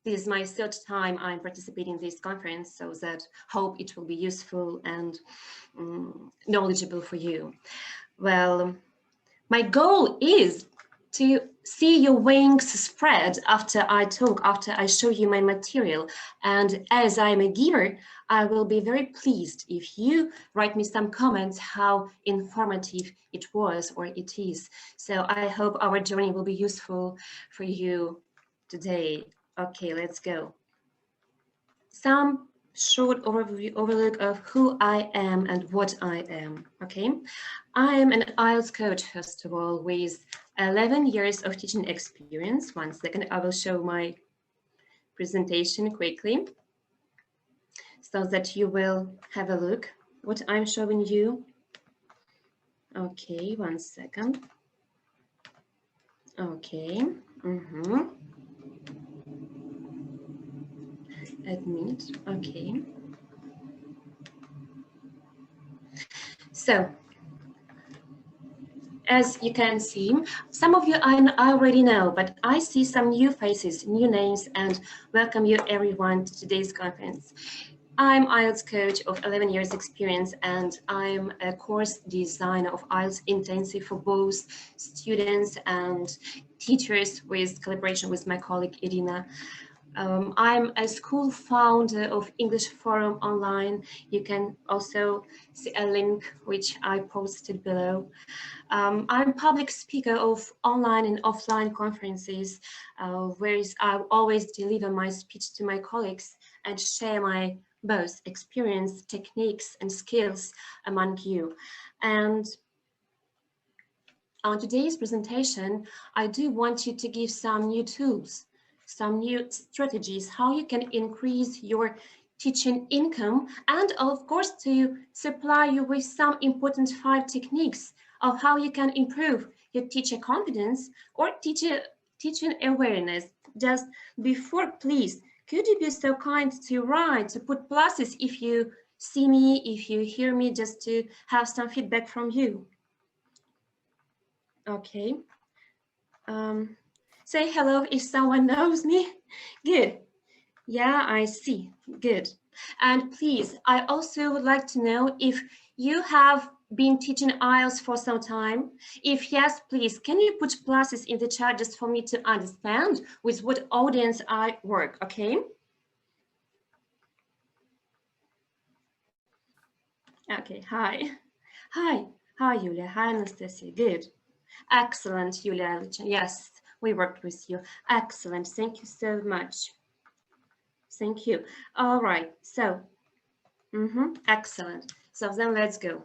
This is my third time I'm participating in this conference, so that hope it will be useful and knowledgeable for you. Well, my goal is to see your wings spread after I talk, after I show you my material. And as I'm a giver, I will be very pleased if you write me some comments how informative it was or it is. So I hope our journey will be useful for you today. Okay, let's go. Some short overlook of who I am and what I am, okay? I am an IELTS coach, first of all, with 11 years of teaching experience. 1 second, I will show my presentation quickly so that you will have a look what I'm showing you. Okay, 1 second. Okay. Admit, okay. So, as you can see, some of you I already know, but I see some new faces, new names, and welcome you everyone to today's conference. I'm IELTS coach of 11 years experience, and I'm a course designer of IELTS Intensive for both students and teachers with collaboration with my colleague Irina. I'm a school founder of English Forum Online. You can also see a link which I posted below. I'm public speaker of online and offline conferences, where I always deliver my speech to my colleagues and share my both experience, techniques, and skills among you. And on today's presentation, I do want you to give some new tools, some new strategies, how you can increase your teaching income, and of course to supply you with some important 5 techniques of how you can improve your teacher confidence or teaching awareness. Just before, please, could you be so kind to write, to put pluses if you see me, if you hear me, just to have some feedback from you. Okay. Say hello if someone knows me. Good. Yeah, I see. Good. And please, I also would like to know if you have been teaching IELTS for some time. If yes, please, can you put pluses in the chat just for me to understand with what audience I work, okay? Okay, hi. Hi, Yulia. Hi, Anastasia. Good. Excellent, Yulia. Yes, we worked with you. Excellent. Thank you so much. Thank you. All right. So, excellent. So then let's go.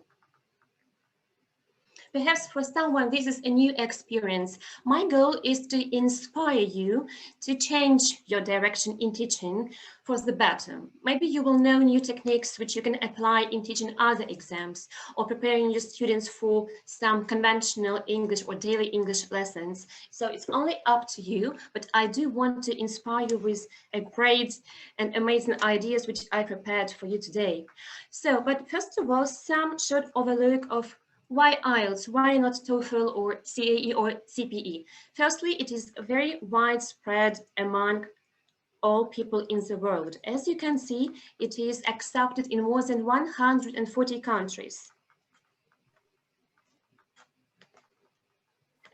Perhaps for someone, this is a new experience. My goal is to inspire you to change your direction in teaching for the better. Maybe you will know new techniques which you can apply in teaching other exams or preparing your students for some conventional English or daily English lessons. So it's only up to you, but I do want to inspire you with a great and amazing ideas which I prepared for you today. So, but first of all, some short overlook of why IELTS? Why not TOEFL or CAE or CPE? Firstly, it is very widespread among all people in the world. As you can see, it is accepted in more than 140 countries.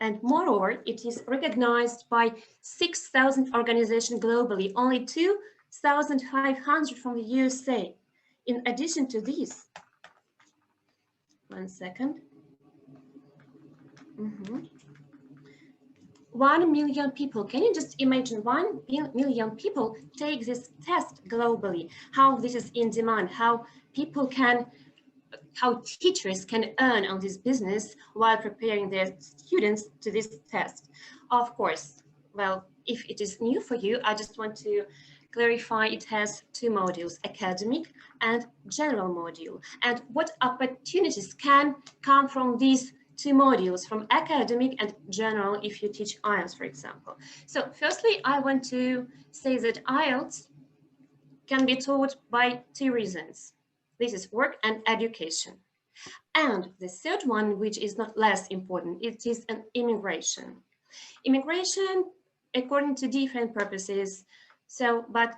And moreover, it is recognized by 6,000 organizations globally, only 2,500 from the USA. In addition to this, 1 second. 1 million people. Can you just imagine 1 million people take this test globally? How this is in demand, how people can, how teachers can earn on this business while preparing their students to this test. Of course, well, if it is new for you, I just want to clarify it has 2 modules, academic and general module. And what opportunities can come from these 2 modules, from academic and general, if you teach IELTS, for example. So firstly, I want to say that IELTS can be taught by 2 reasons. This is work and education. And the third one, which is not less important, it is an immigration. Immigration, according to different purposes, So, but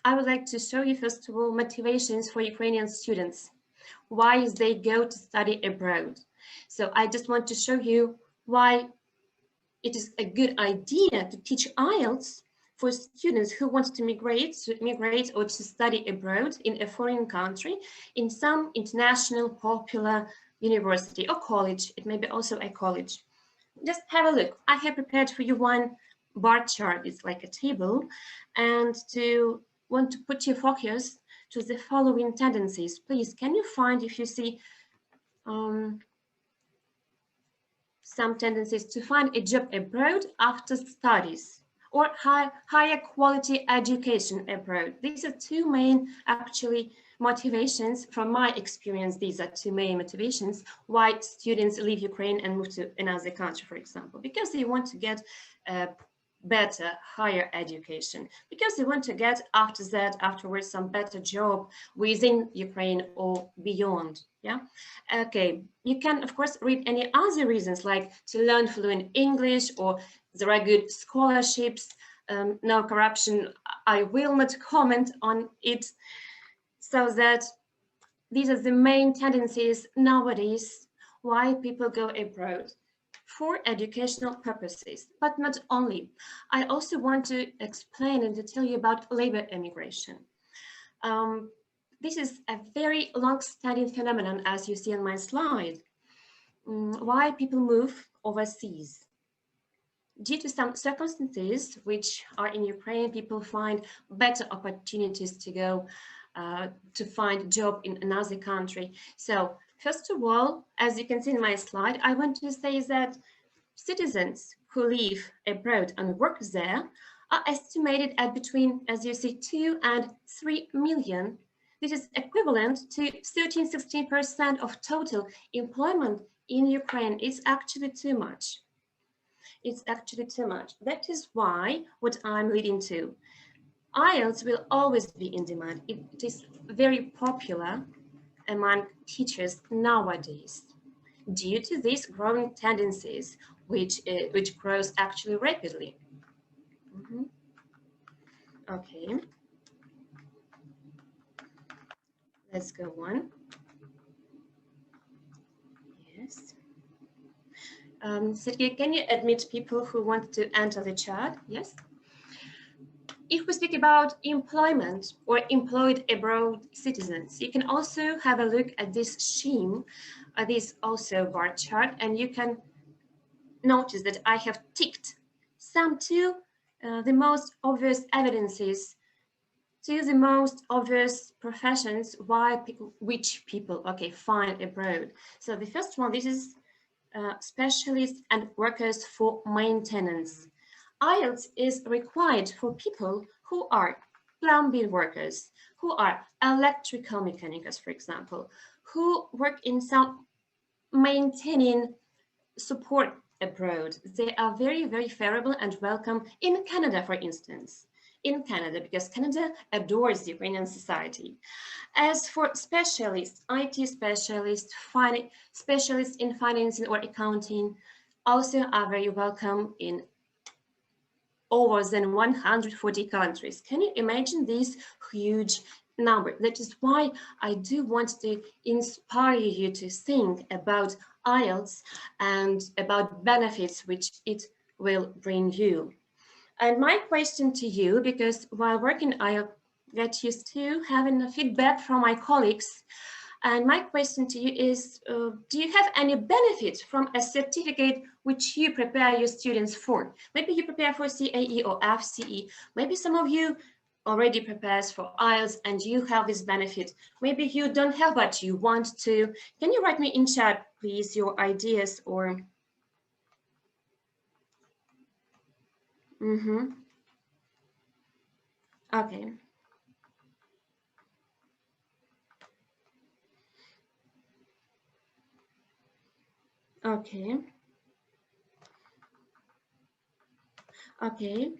I would like to show you, first of all, motivations for Ukrainian students. Why they go to study abroad. So I just want to show you why it is a good idea to teach IELTS for students who want to migrate or to study abroad in a foreign country in some international popular university or college. It may be also a college. Just have a look. I have prepared for you one bar chart. It's like a table, and to want to put your focus to the following tendencies. Please, can you find if you see some tendencies to find a job abroad after studies or higher quality education abroad? These are two main actually motivations. From my experience, these are two main motivations why students leave Ukraine and move to another country, for example, because they want to get better, higher education, because they want to get afterwards some better job within Ukraine or beyond. Yeah. Okay. You can, of course, read any other reasons, like to learn fluent English, or there are good scholarships, no corruption. I will not comment on it. So that these are the main tendencies nowadays why people go abroad, for educational purposes, but not only. I also want to explain and to tell you about labor immigration. This is a very long-standing phenomenon, as you see on my slide. Why people move overseas? Due to some circumstances which are in Ukraine, people find better opportunities to go to find a job in another country. So first of all, as you can see in my slide, I want to say that citizens who live abroad and work there are estimated at between, as you see, 2 and 3 million. This is equivalent to 13–16% of total employment in Ukraine. It's actually too much. It's actually too much. That is why what I'm leading to. IELTS will always be in demand. It is very popular among teachers nowadays, due to these growing tendencies, which grows actually rapidly. Okay, let's go on. Yes. Sergey, can you admit people who want to enter the chat? Yes. If we speak about employment or employed abroad citizens, you can also have a look at this scheme, this also bar chart, and you can notice that I have ticked some to the most obvious evidences, to the most obvious professions why which people find abroad. So the first one, this is specialists and workers for maintenance. IELTS is required for people who are plumbing workers, who are electrical mechanics, for example, who work in some maintaining support abroad. They are very, very favorable and welcome in Canada, for instance. In Canada, because Canada adores the Ukrainian society. As for specialists, IT specialists, specialists in financing or accounting, also are very welcome in over than 140 countries. Can you imagine this huge number? That is why I do want to inspire you to think about IELTS and about benefits which it will bring you. And my question to you, because while working, I get used to having feedback from my colleagues. And my question to you is, do you have any benefit from a certificate which you prepare your students for? Maybe you prepare for CAE or FCE. Maybe some of you already prepares for IELTS and you have this benefit. Maybe you don't have, but you want to. Can you write me in chat, please, your ideas or... Okay. Okay. Okay.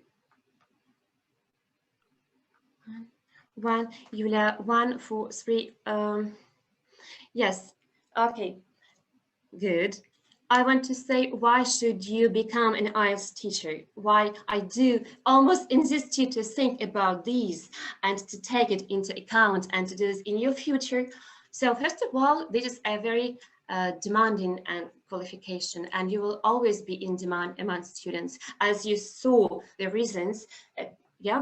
One, Yulia, 1, 4, 3. Yes. Okay. Good. I want to say, why should you become an IELTS teacher? Why I do almost insist you to think about these and to take it into account and to do this in your future. So first of all, this is a very demanding and qualification, and you will always be in demand among students. As you saw the reasons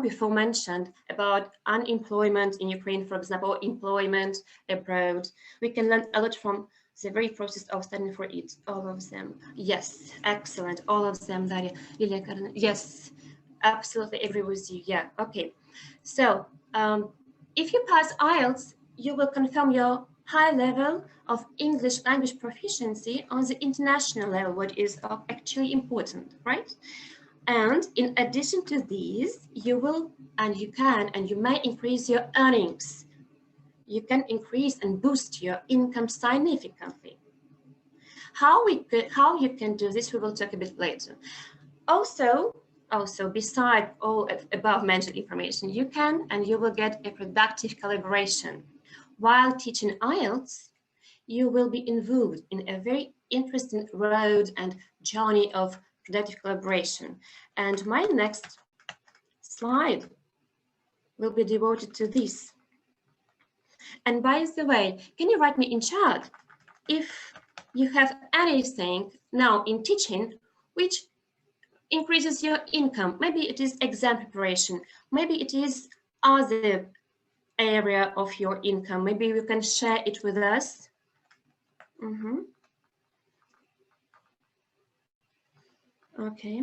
before mentioned about unemployment in Ukraine, for example, employment abroad. We can learn a lot from the very process of studying for it. All of them. Yes, excellent. All of them, Daria. Lilia, Karina. Yes, absolutely agree with you. Yeah, okay. So if you pass IELTS, you will confirm your high level of English language proficiency on the international level, what is actually important, right? And in addition to these, you will and you can and you may increase your earnings. You can increase and boost your income significantly. How you can do this, we will talk a bit later. Also, beside all above mentioned information, you can and you will get a productive collaboration. While teaching IELTS, you will be involved in a very interesting road and journey of productive collaboration. And my next slide will be devoted to this. And by the way, can you write me in chat if you have anything now in teaching which increases your income? Maybe it is exam preparation, maybe it is other area of your income. Maybe you can share it with us. Okay.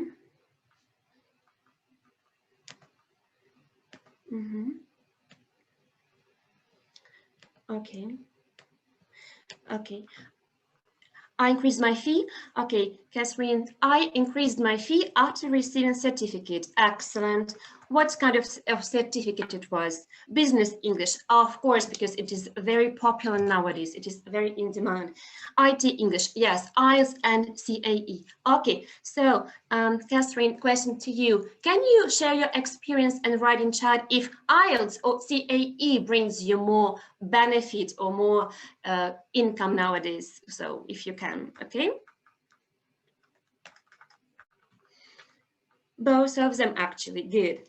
Okay. Okay. I increased my fee. Okay, Catherine, I increased my fee after receiving certificate. Excellent. What kind of certificate it was? Business English, of course, because it is very popular nowadays. It is very in demand. IT English, yes, IELTS and CAE. Okay, so Catherine, question to you. Can you share your experience and write in chat if IELTS or CAE brings you more benefit or more income nowadays? So if you can, okay? Both of them actually. Good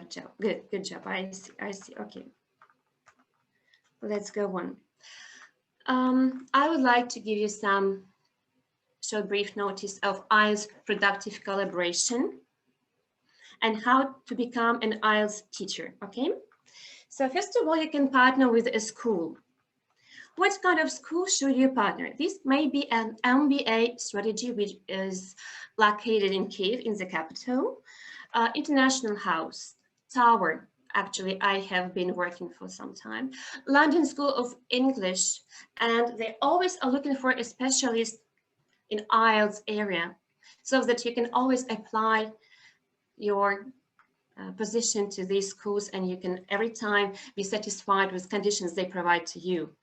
job. Good job. I see. Okay. Let's go on. I would like to give you some short brief notice of IELTS productive collaboration and how to become an IELTS teacher. Okay. So first of all, you can partner with a school. What kind of school should you partner? This may be an MBA strategy, which is located in Kyiv, in the capital. International House, Tower, actually, I have been working for some time. London School of English, and they always are looking for a specialist in IELTS area, so that you can always apply your position to these schools, and you can every time be satisfied with conditions they provide to you.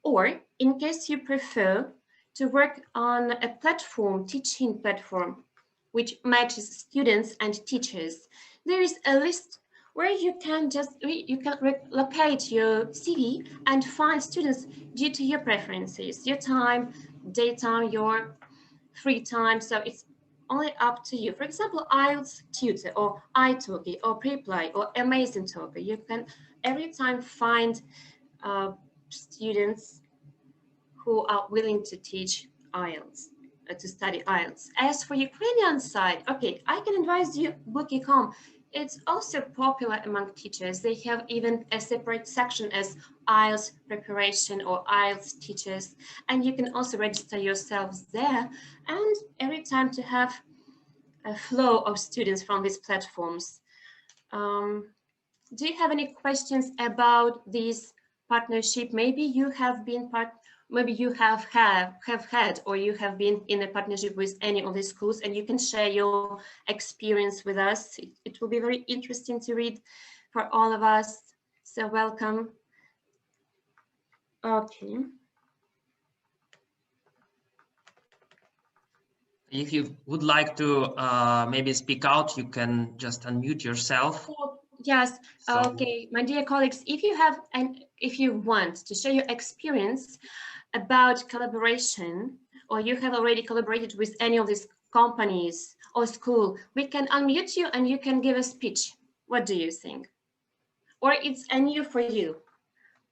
Or in case you prefer to work on a platform, teaching platform, which matches students and teachers, there is a list where you can locate your CV and find students due to your preferences, your time, daytime, your free time. So it's only up to you. For example, IELTS tutor or italki or Preply or Amazing Talker. You can every time find students who are willing to teach IELTS, to study IELTS. As for Ukrainian side, okay, I can advise you Book.com. It's also popular among teachers. They have even a separate section as IELTS preparation or IELTS teachers, and you can also register yourselves there. And every time to have a flow of students from these platforms. Do you have any questions about this partnership? Maybe you have been maybe you have had or you have been in a partnership with any of these schools, and you can share your experience with us. It will be very interesting to read for all of us. So welcome. Okay. If you would like to maybe speak out, you can just unmute yourself. Yes. So, okay, my dear colleagues, if you want to share your experience about collaboration or you have already collaborated with any of these companies or school, we can unmute you and you can give a speech. What do you think? Or it's new for you?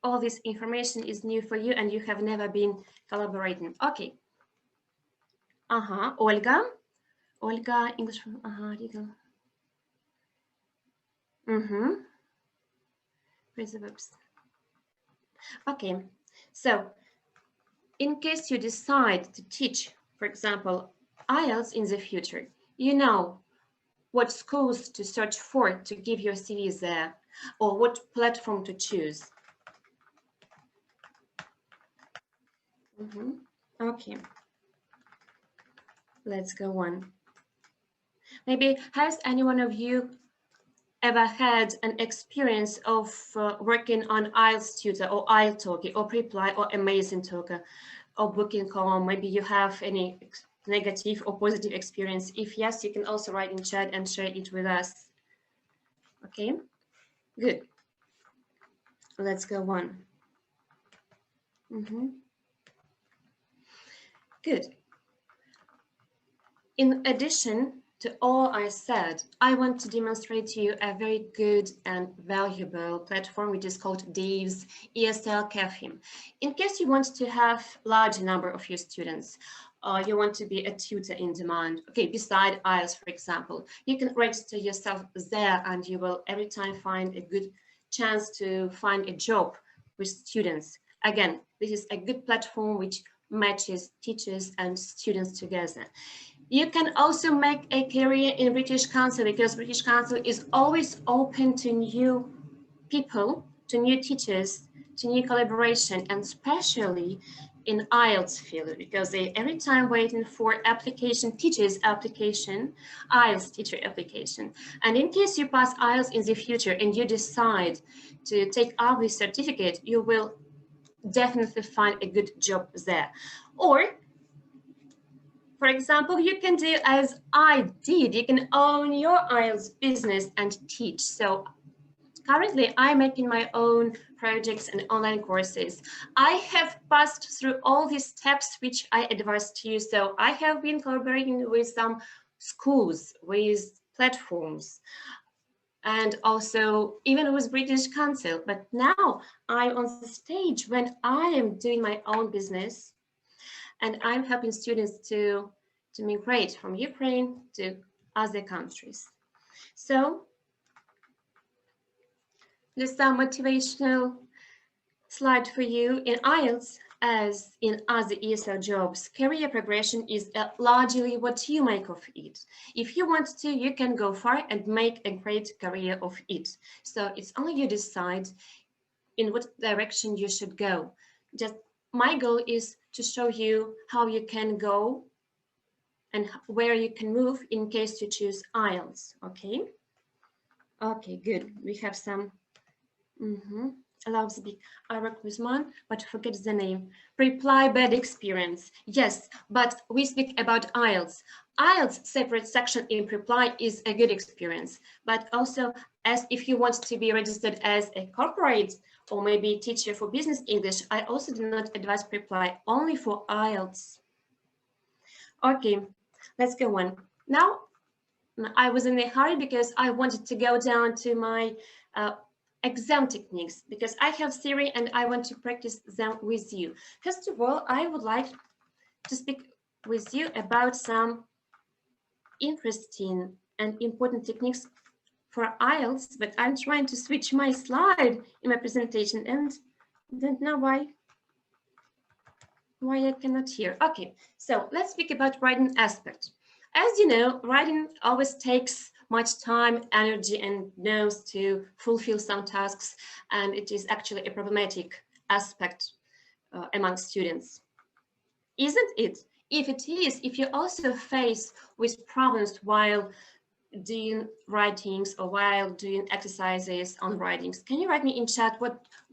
All this information is new for you and you have never been collaborating. Okay. Olga. Olga, English. Legal. Where's the verbs? Okay. So, in case you decide to teach, for example, IELTS in the future, you know what schools to search for to give your CV there, or what platform to choose. Okay. Let's go on. Maybe has any one of you ever had an experience of working on IELTS Tutor or italki or Preply or Amazing Talker or Booking.com? Maybe you have any negative or positive experience. If yes, you can also write in chat and share it with us. Okay, good. Let's go on. Good. In addition to all I said, I want to demonstrate to you a very good and valuable platform, which is called Dave's ESL Cafe. In case you want to have a large number of your students, you want to be a tutor in demand, okay, beside IELTS, for example, you can register yourself there and you will every time find a good chance to find a job with students. Again, this is a good platform which matches teachers and students together. You can also make a career in British Council because British Council is always open to new people, to new teachers, to new collaboration, and especially in IELTS field because they every time waiting for application, teachers application, IELTS teacher application. And in case you pass IELTS in the future and you decide to take up this certificate, you will definitely find a good job there. Or for example, you can do as I did. You can own your IELTS business and teach. So currently, I'm making my own projects and online courses. I have passed through all these steps which I advised to you. So I have been collaborating with some schools, with platforms, and also even with British Council. But now I'm on the stage when I am doing my own business. And I'm helping students to migrate from Ukraine to other countries. So there's some motivational slide for you. In IELTS, as in other ESL jobs, career progression is largely what you make of it. If you want to, you can go far and make a great career of it. So it's only you decide in what direction you should go. Just my goal is to show you how you can go and where you can move in case you choose IELTS, okay? Okay, good. We have some, allow speak. I work with one, but forget the name. Reply bad experience. Yes, but we speak about IELTS. IELTS separate section in reply is a good experience, but also as if you want to be registered as a corporate or maybe teacher for business English, I also do not advise reply only for IELTS. Okay, let's go on. Now, I was in a hurry because I wanted to go down to my exam techniques because I have theory and I want to practice them with you. First of all, I would like to speak with you about some interesting and important techniques for IELTS, but I'm trying to switch my slide in my presentation and don't know why I cannot hear. Okay, so let's speak about writing aspect. As you know, writing always takes much time, energy, and nerves to fulfill some tasks, and it is actually a problematic aspect among students. Isn't it? If it is, if you also face with problems while doing writings or while doing exercises on writings, can you write me in chat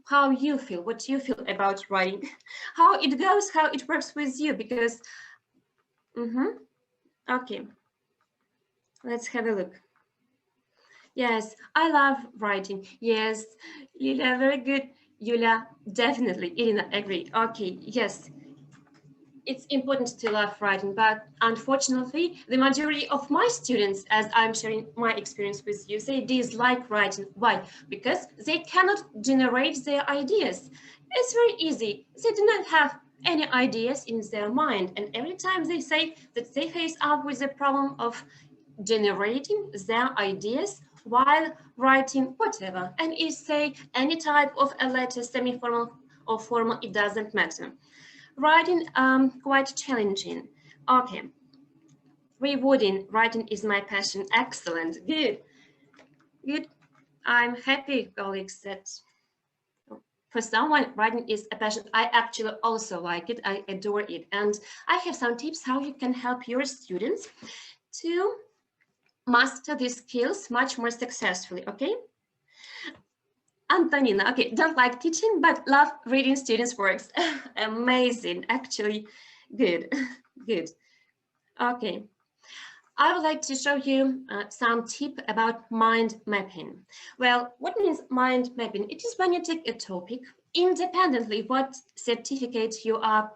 how you feel, what you feel about writing, how it goes, how it works with you? Because, okay, let's have a look. Yes, I love writing. Yes, Yulia, very good. Yulia, definitely. Irina, agree. Okay, yes. it's important to love writing, but unfortunately, the majority of my students, as I'm sharing my experience with you, they dislike writing. Why? Because they cannot generate their ideas. It's very easy. They do not have any ideas in their mind, and every time they say that they face up with the problem of generating their ideas while writing whatever, and it say any type of a letter, semi-formal or formal, it doesn't matter. Writing quite challenging. Okay, rewarding. Writing is my passion. Excellent. Good. Good. I'm happy, colleagues, that for someone writing is a passion. I actually also like it. I adore it. And I have some tips how you can help your students to master these skills much more successfully. Okay. Antonina, okay, don't like teaching, but love reading students' works. Amazing, actually, good, good. Okay, I would like to show you some tip about mind mapping. Well, what means mind mapping? It is when you take a topic independently what certificate you are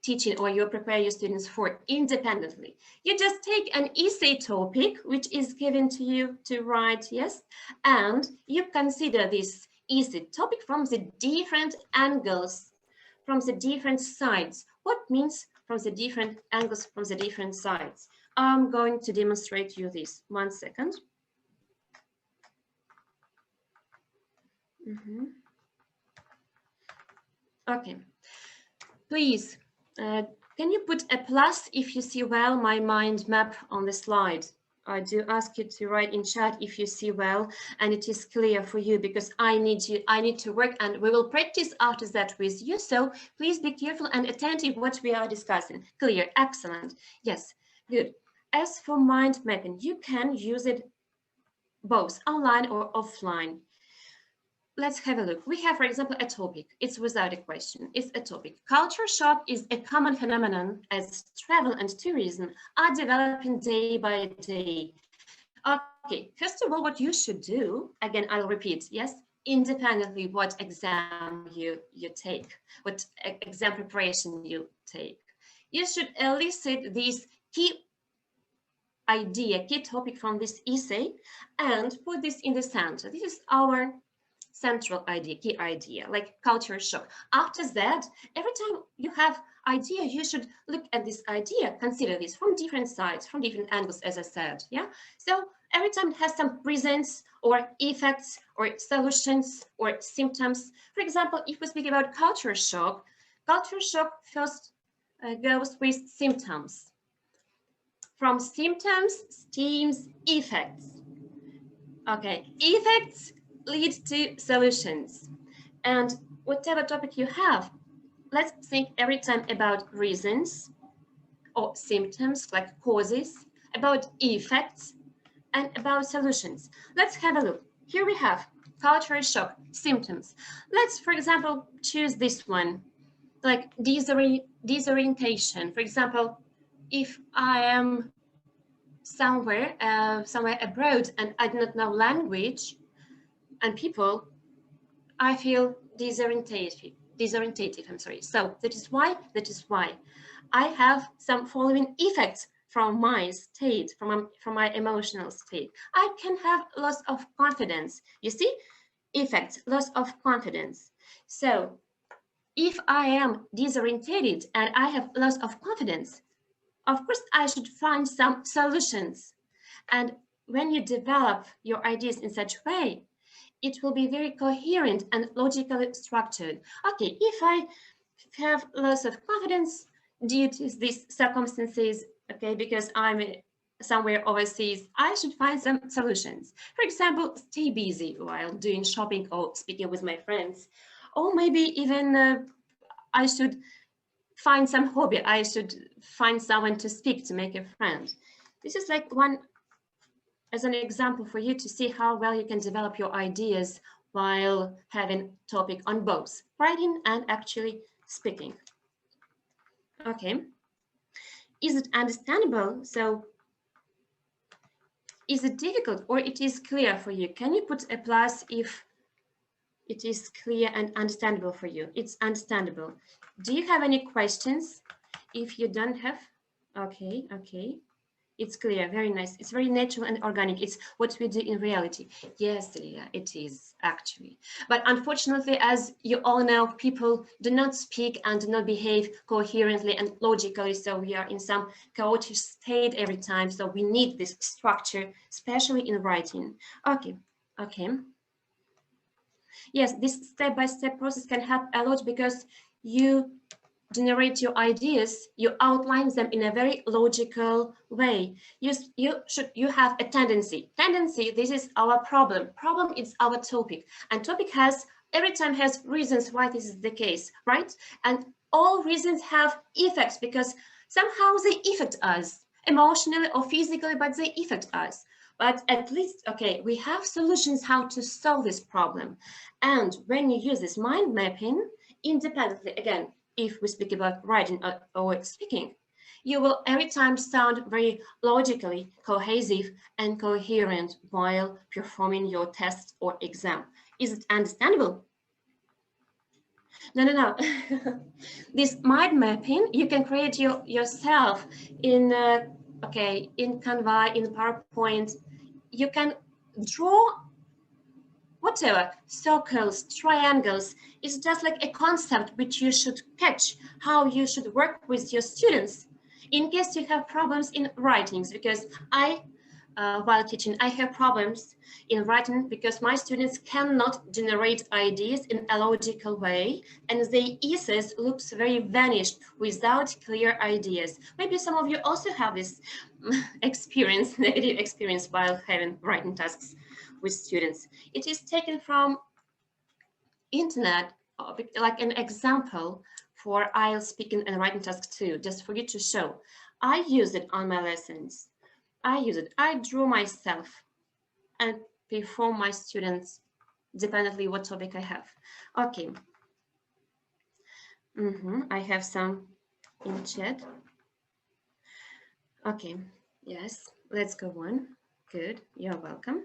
teaching or you prepare your students for independently. You just take an essay topic, which is given to you to write, yes, and you consider this essay topic from the different angles, from the different sides. What means from the different angles, from the different sides? I'm going to demonstrate you this. 1 second. Okay, please. Can you put a plus if you see well my mind map on the slide? I do ask you to write in chat if you see well and it is clear for you, because I need to work and we will practice after that with you. So please be careful and attentive what we are discussing. Clear, excellent. Yes, good. As for mind mapping, you can use it both online or offline. Let's have a look. We have, for example, a topic. It's without a question. It's a topic. Culture shock is a common phenomenon as travel and tourism are developing day by day. Okay, first of all, what you should do, again, I'll repeat, yes, independently what exam you take, what exam preparation you take. You should elicit this key idea, key topic from this essay and put this in the center. This is our central idea, key idea, like culture shock. After that, every time you have idea, you should look at this idea, consider this from different sides, from different angles, as I said, yeah? So every time it has some reasons or effects or solutions or symptoms. For example, if we speak about culture shock first goes with symptoms. From symptoms, stems, effects. Okay, effects lead to solutions. And whatever topic you have, let's think every time about reasons or symptoms, like causes, about effects, and about solutions. Let's have a look. Here we have cultural shock, symptoms. Let's, for example, choose this one, like disorientation. For example, if I am somewhere abroad and I do not know language and people, I feel disorientated. I'm sorry. So that is why I have some following effects from my state, from my emotional state. I can have loss of confidence. You see, effects, loss of confidence. So if I am disorientated and I have loss of confidence, of course, I should find some solutions. And when you develop your ideas in such a way, it will be very coherent and logically structured. Okay, if I have loss of confidence due to these circumstances, okay, because I'm somewhere overseas, I should find some solutions. For example, stay busy while doing shopping or speaking with my friends. Or maybe even I should find some hobby. I should find someone to speak, to make a friend. This is like one, as an example for you to see how well you can develop your ideas while having topic on both writing and actually speaking. Okay. Is it understandable? So is it difficult or it is clear for you? Can you put a plus if it is clear and understandable for you? It's understandable. Do you have any questions? If you don't have, okay, okay. It's clear, very nice. It's very natural and organic. It's what we do in reality. Yes, Leah, it is actually. But unfortunately, as you all know, people do not speak and do not behave coherently and logically. So we are in some chaotic state every time. So we need this structure, especially in writing. Okay, okay. Yes, this step-by-step process can help a lot because you generate your ideas, you outline them in a very logical way. You have a tendency. This is our problem. Problem is our topic. And topic has every time has reasons why this is the case, right? And all reasons have effects because somehow they affect us emotionally or physically, but they affect us. But at least, okay, we have solutions how to solve this problem. And when you use this mind mapping independently, again, if we speak about writing or speaking, you will every time sound very logically cohesive and coherent while performing your test or exam. Is it understandable? No. This mind mapping you can create yourself in in Canva, in PowerPoint. You can draw whatever, circles, triangles. It's just like a concept which you should catch, how you should work with your students in case you have problems in writings, because while teaching, I have problems in writing because my students cannot generate ideas in a logical way, and their essays looks very vanished without clear ideas. Maybe some of you also have this experience, negative experience while having writing tasks with students. It is taken from internet, like an example for IELTS speaking and writing task 2, just for you to show. I use it on my lessons. I use it. I draw myself and perform my students dependently what topic I have. Okay. I have some in chat. Okay. Yes. Let's go on. Good. You're welcome.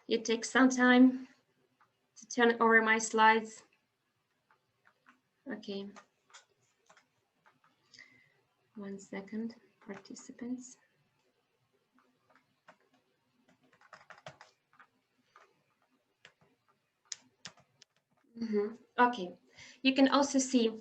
It takes some time to turn over my slides. Okay. 1 second, participants. Okay. You can also see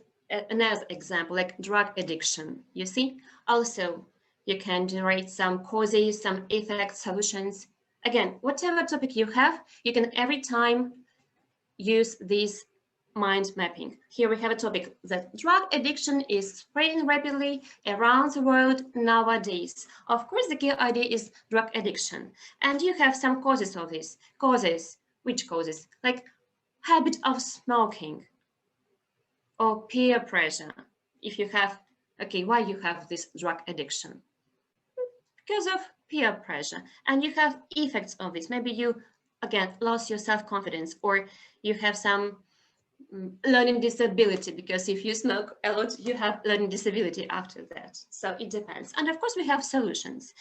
another example, like drug addiction. You see? Also, you can generate some causes, some effects, solutions. Again, whatever topic you have, you can every time use this mind mapping. Here we have a topic that drug addiction is spreading rapidly around the world nowadays. Of course, the key idea is drug addiction. And you have some causes of this. Causes, which causes? Like habit of smoking or peer pressure. If you have, okay, why you have this drug addiction? Because of peer pressure. And you have effects of this. Maybe you, again, lost your self-confidence, or you have some learning disability, because if you smoke a lot, you have learning disability after that. So it depends. And of course, we have solutions.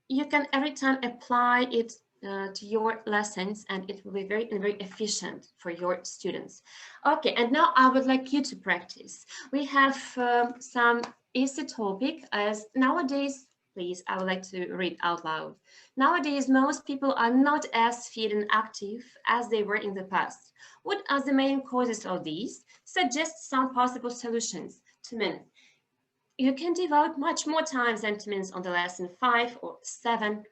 You can every time apply it to your lessons, and it will be very efficient for your students. Okay, and now I would like you to practice. We have some easy topic, as nowadays, please, I would like to read out loud. Nowadays, most people are not as fit and active as they were in the past. What are the main causes of these? Suggest some possible solutions. 2 minutes. You can devote much more time than 2 minutes on the lesson 5 or 7,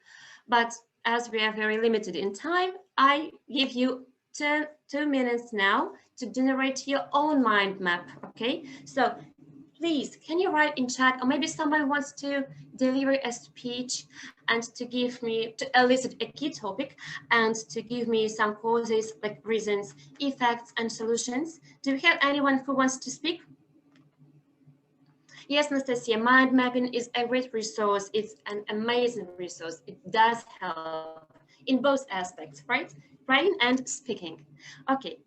but as we are very limited in time, I give you 2 minutes now to generate your own mind map, okay? So please, can you write in chat, or maybe someone wants to deliver a speech and to give me, to elicit a key topic and to give me some causes, like reasons, effects, and solutions. Do we have anyone who wants to speak? Yes, Nastasia, mind mapping is a great resource. It's an amazing resource. It does help in both aspects, right? Writing and speaking. Okay,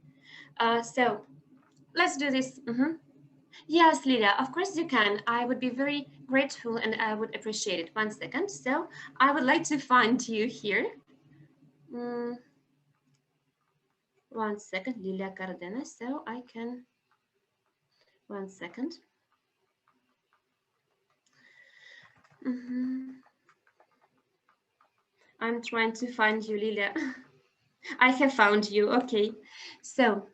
so let's do this. Yes, Lydia, of course you can. I would be very grateful and I would appreciate it. 1 second. So I would like to find you here. One second, Lilia Cardenas, so I can, 1 second. I'm trying to find you, Lilia. I have found you, okay. So,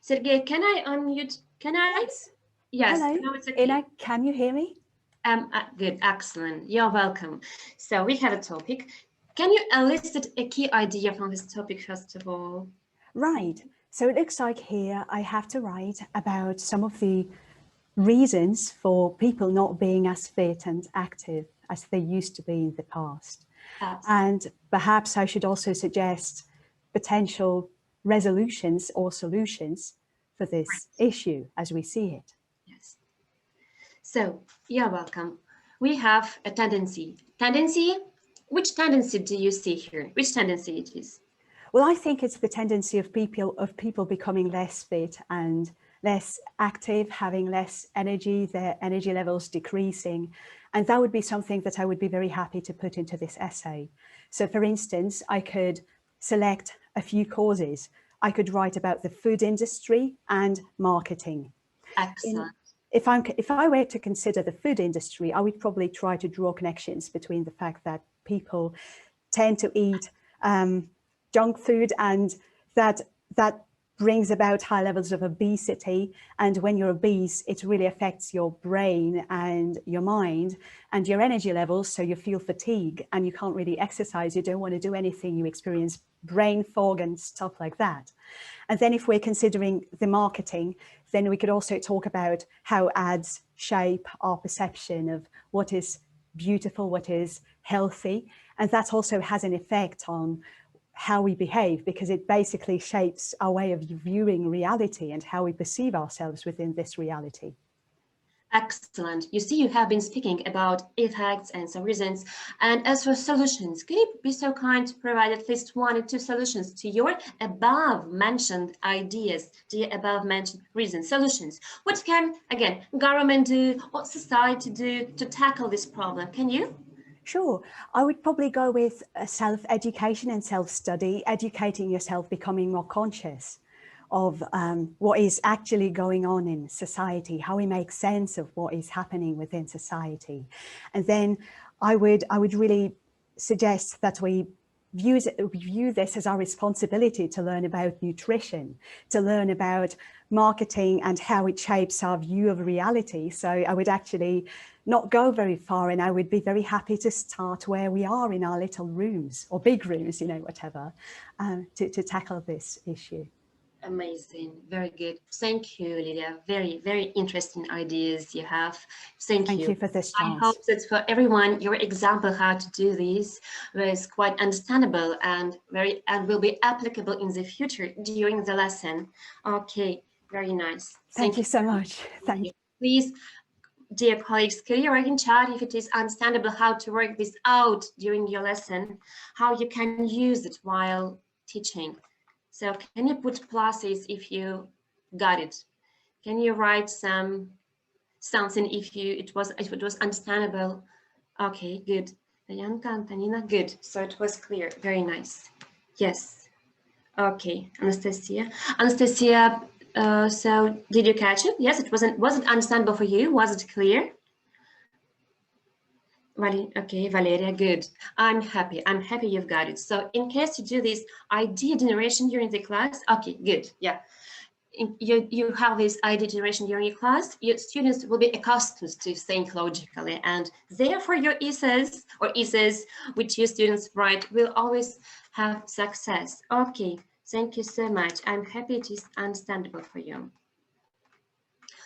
Sergey, can I unmute? Can I? Yes. Hello, No, it's okay. Ina, can you hear me? Good, excellent. You're welcome. So we have a topic. Can you elicit a key idea from this topic, first of all? Right. So it looks like here I have to write about some of the reasons for people not being as fit and active as they used to be in the past. And perhaps I should also suggest potential resolutions or solutions for this issue as we see it. Yes. So you're welcome. We have a tendency. Which tendency do you see here? Which tendency it is? Well, I think it's the tendency of people becoming less fit and less active, having less energy, their energy levels decreasing. And that would be something that I would be very happy to put into this essay. So for instance, I could select a few causes. I could write about the food industry and marketing. Excellent. If I were to consider the food industry, I would probably try to draw connections between the fact that people tend to eat junk food, and that brings about high levels of obesity. And when you're obese, it really affects your brain and your mind and your energy levels. So you feel fatigue and you can't really exercise. You don't want to do anything. You experience brain fog and stuff like that. And then if we're considering the marketing, then we could also talk about how ads shape our perception of what is beautiful, what is healthy. And that also has an effect on how we behave, because it basically shapes our way of viewing reality and how we perceive ourselves within this reality. Excellent. You see, you have been speaking about effects and some reasons. And as for solutions, can you be so kind to provide at least 1 or 2 solutions to your above mentioned ideas, to your above mentioned reasons, solutions? What can, again, government do, what society do to tackle this problem? Can you? Sure. I would probably go with self-education and self-study, educating yourself, becoming more conscious of what is actually going on in society, how we make sense of what is happening within society. And then I would really suggest that we view this as our responsibility to learn about nutrition, to learn about marketing and how it shapes our view of reality. So I would actually not go very far, and I would be very happy to start where we are in our little rooms or big rooms, you know, whatever, to tackle this issue. Amazing. Very good. Thank you, Lilia. Very, very interesting ideas you have. Thank you. Thank you for this chance. I hope that for everyone, your example how to do this was quite understandable and will be applicable in the future during the lesson. Okay, very nice. Thank you so much. Thank you. Please, dear colleagues, can you write in chat if it is understandable how to work this out during your lesson, how you can use it while teaching. So can you put pluses if you got it? Can you write something if it was understandable? Okay, good. Yanka, Antonina, good. So it was clear. Very nice. Yes. Okay, Anastasia. Anastasia, so did you catch it? Yes, was it understandable for you? Was it clear? Okay, Valeria, good. I'm happy you've got it. So in case you do this idea generation during the class, okay, good, yeah. You have this idea generation during your class, your students will be accustomed to think logically, and therefore your essays which your students write will always have success. Okay, thank you so much. I'm happy it is understandable for you.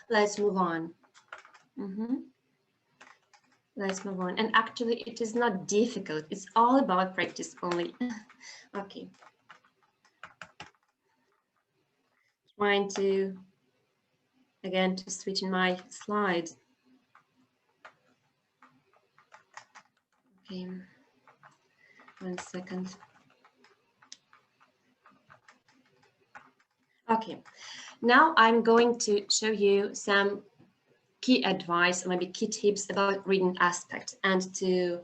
Let's move on. Let's move on. And actually, it is not difficult. It's all about practice only. Okay. Trying to, again, to switch in my slide. Okay. 1 second. Okay. Now I'm going to show you some key advice, maybe key tips about reading aspect, and to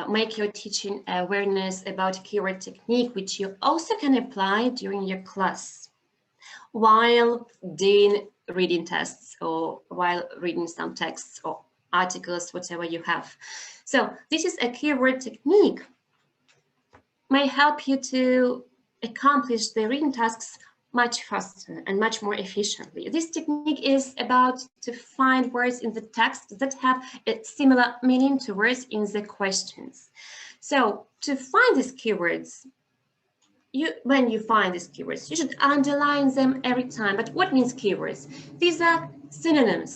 make your teaching awareness about keyword technique, which you also can apply during your class while doing reading tests or while reading some texts or articles, whatever you have. So this is a keyword technique, may help you to accomplish the reading tasks much faster and much more efficiently. This technique is about to find words in the text that have a similar meaning to words in the questions. So to find these keywords, when you find these keywords, you should underline them every time. But what means keywords? These are synonyms.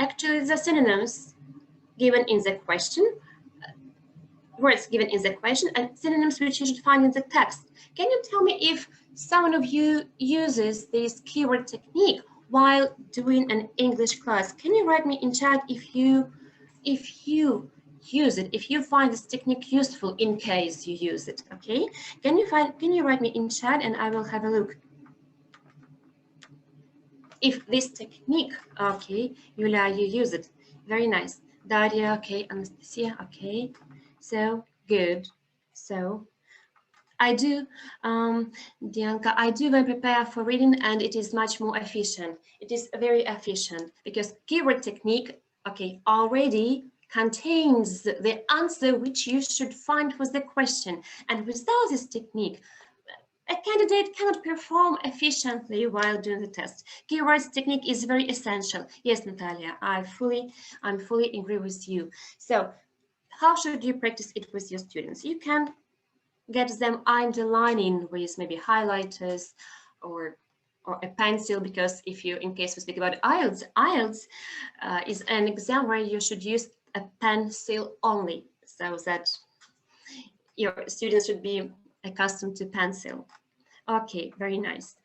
Actually, the synonyms given in the question, words given in the question, and synonyms which you should find in the text. Can you tell me if someone of you uses this keyword technique while doing an English class? Can you write me in chat if you use it, if you find this technique useful in case you use it? Okay, can you write me in chat and I will have a look if this technique. Okay, Yulia, you use it, very nice. Daria, okay. Anastasia, okay. So good. So I do, Dianka, I do when prepare for reading, and it is much more efficient. It is very efficient because keyword technique, okay, already contains the answer which you should find for the question. And without this technique, a candidate cannot perform efficiently while doing the test. Keywords technique is very essential. Yes, Natalia, I'm fully agree with you. So how should you practice it with your students? You can get them underlining with maybe highlighters or a pencil, because if you, in case we speak about IELTS, IELTS is an exam where you should use a pencil only, so that your students should be accustomed to pencil. Okay, very nice.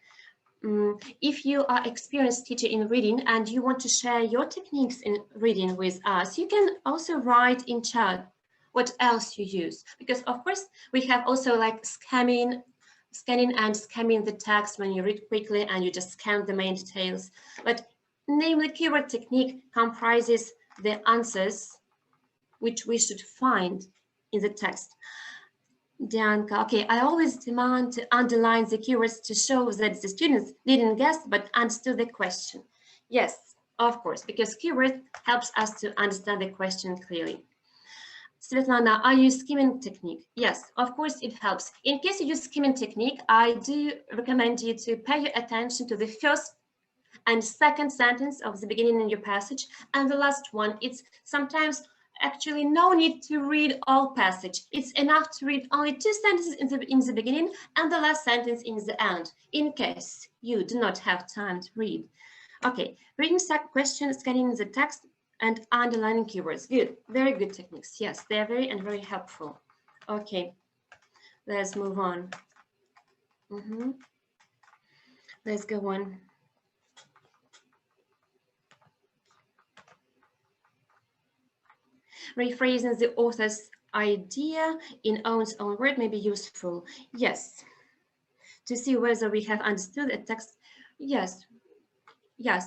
If you are experienced teacher in reading and you want to share your techniques in reading with us, you can also write in chat what else you use, because of course we have also like scanning and scanning the text when you read quickly and you just scan the main details. But namely, keyword technique comprises the answers which we should find in the text. Dianka, okay, I always demand to underline the keywords to show that the students didn't guess but understood the question. Yes, of course, because keyword helps us to understand the question clearly. Svetlana, I use skimming technique. Yes, of course it helps. In case you use skimming technique, I do recommend you to pay your attention to the first and second sentence of the beginning in your passage, and the last one. It's sometimes actually no need to read all passage. It's enough to read only 2 sentences in the beginning and the last sentence in the end, in case you do not have time to read. Okay, reading question, scanning the text, and underlining keywords. Good, very good techniques. Yes, they are very helpful. Okay, let's move on. Let's go on. Rephrasing the author's idea in one's own word may be useful. Yes, to see whether we have understood a text. Yes,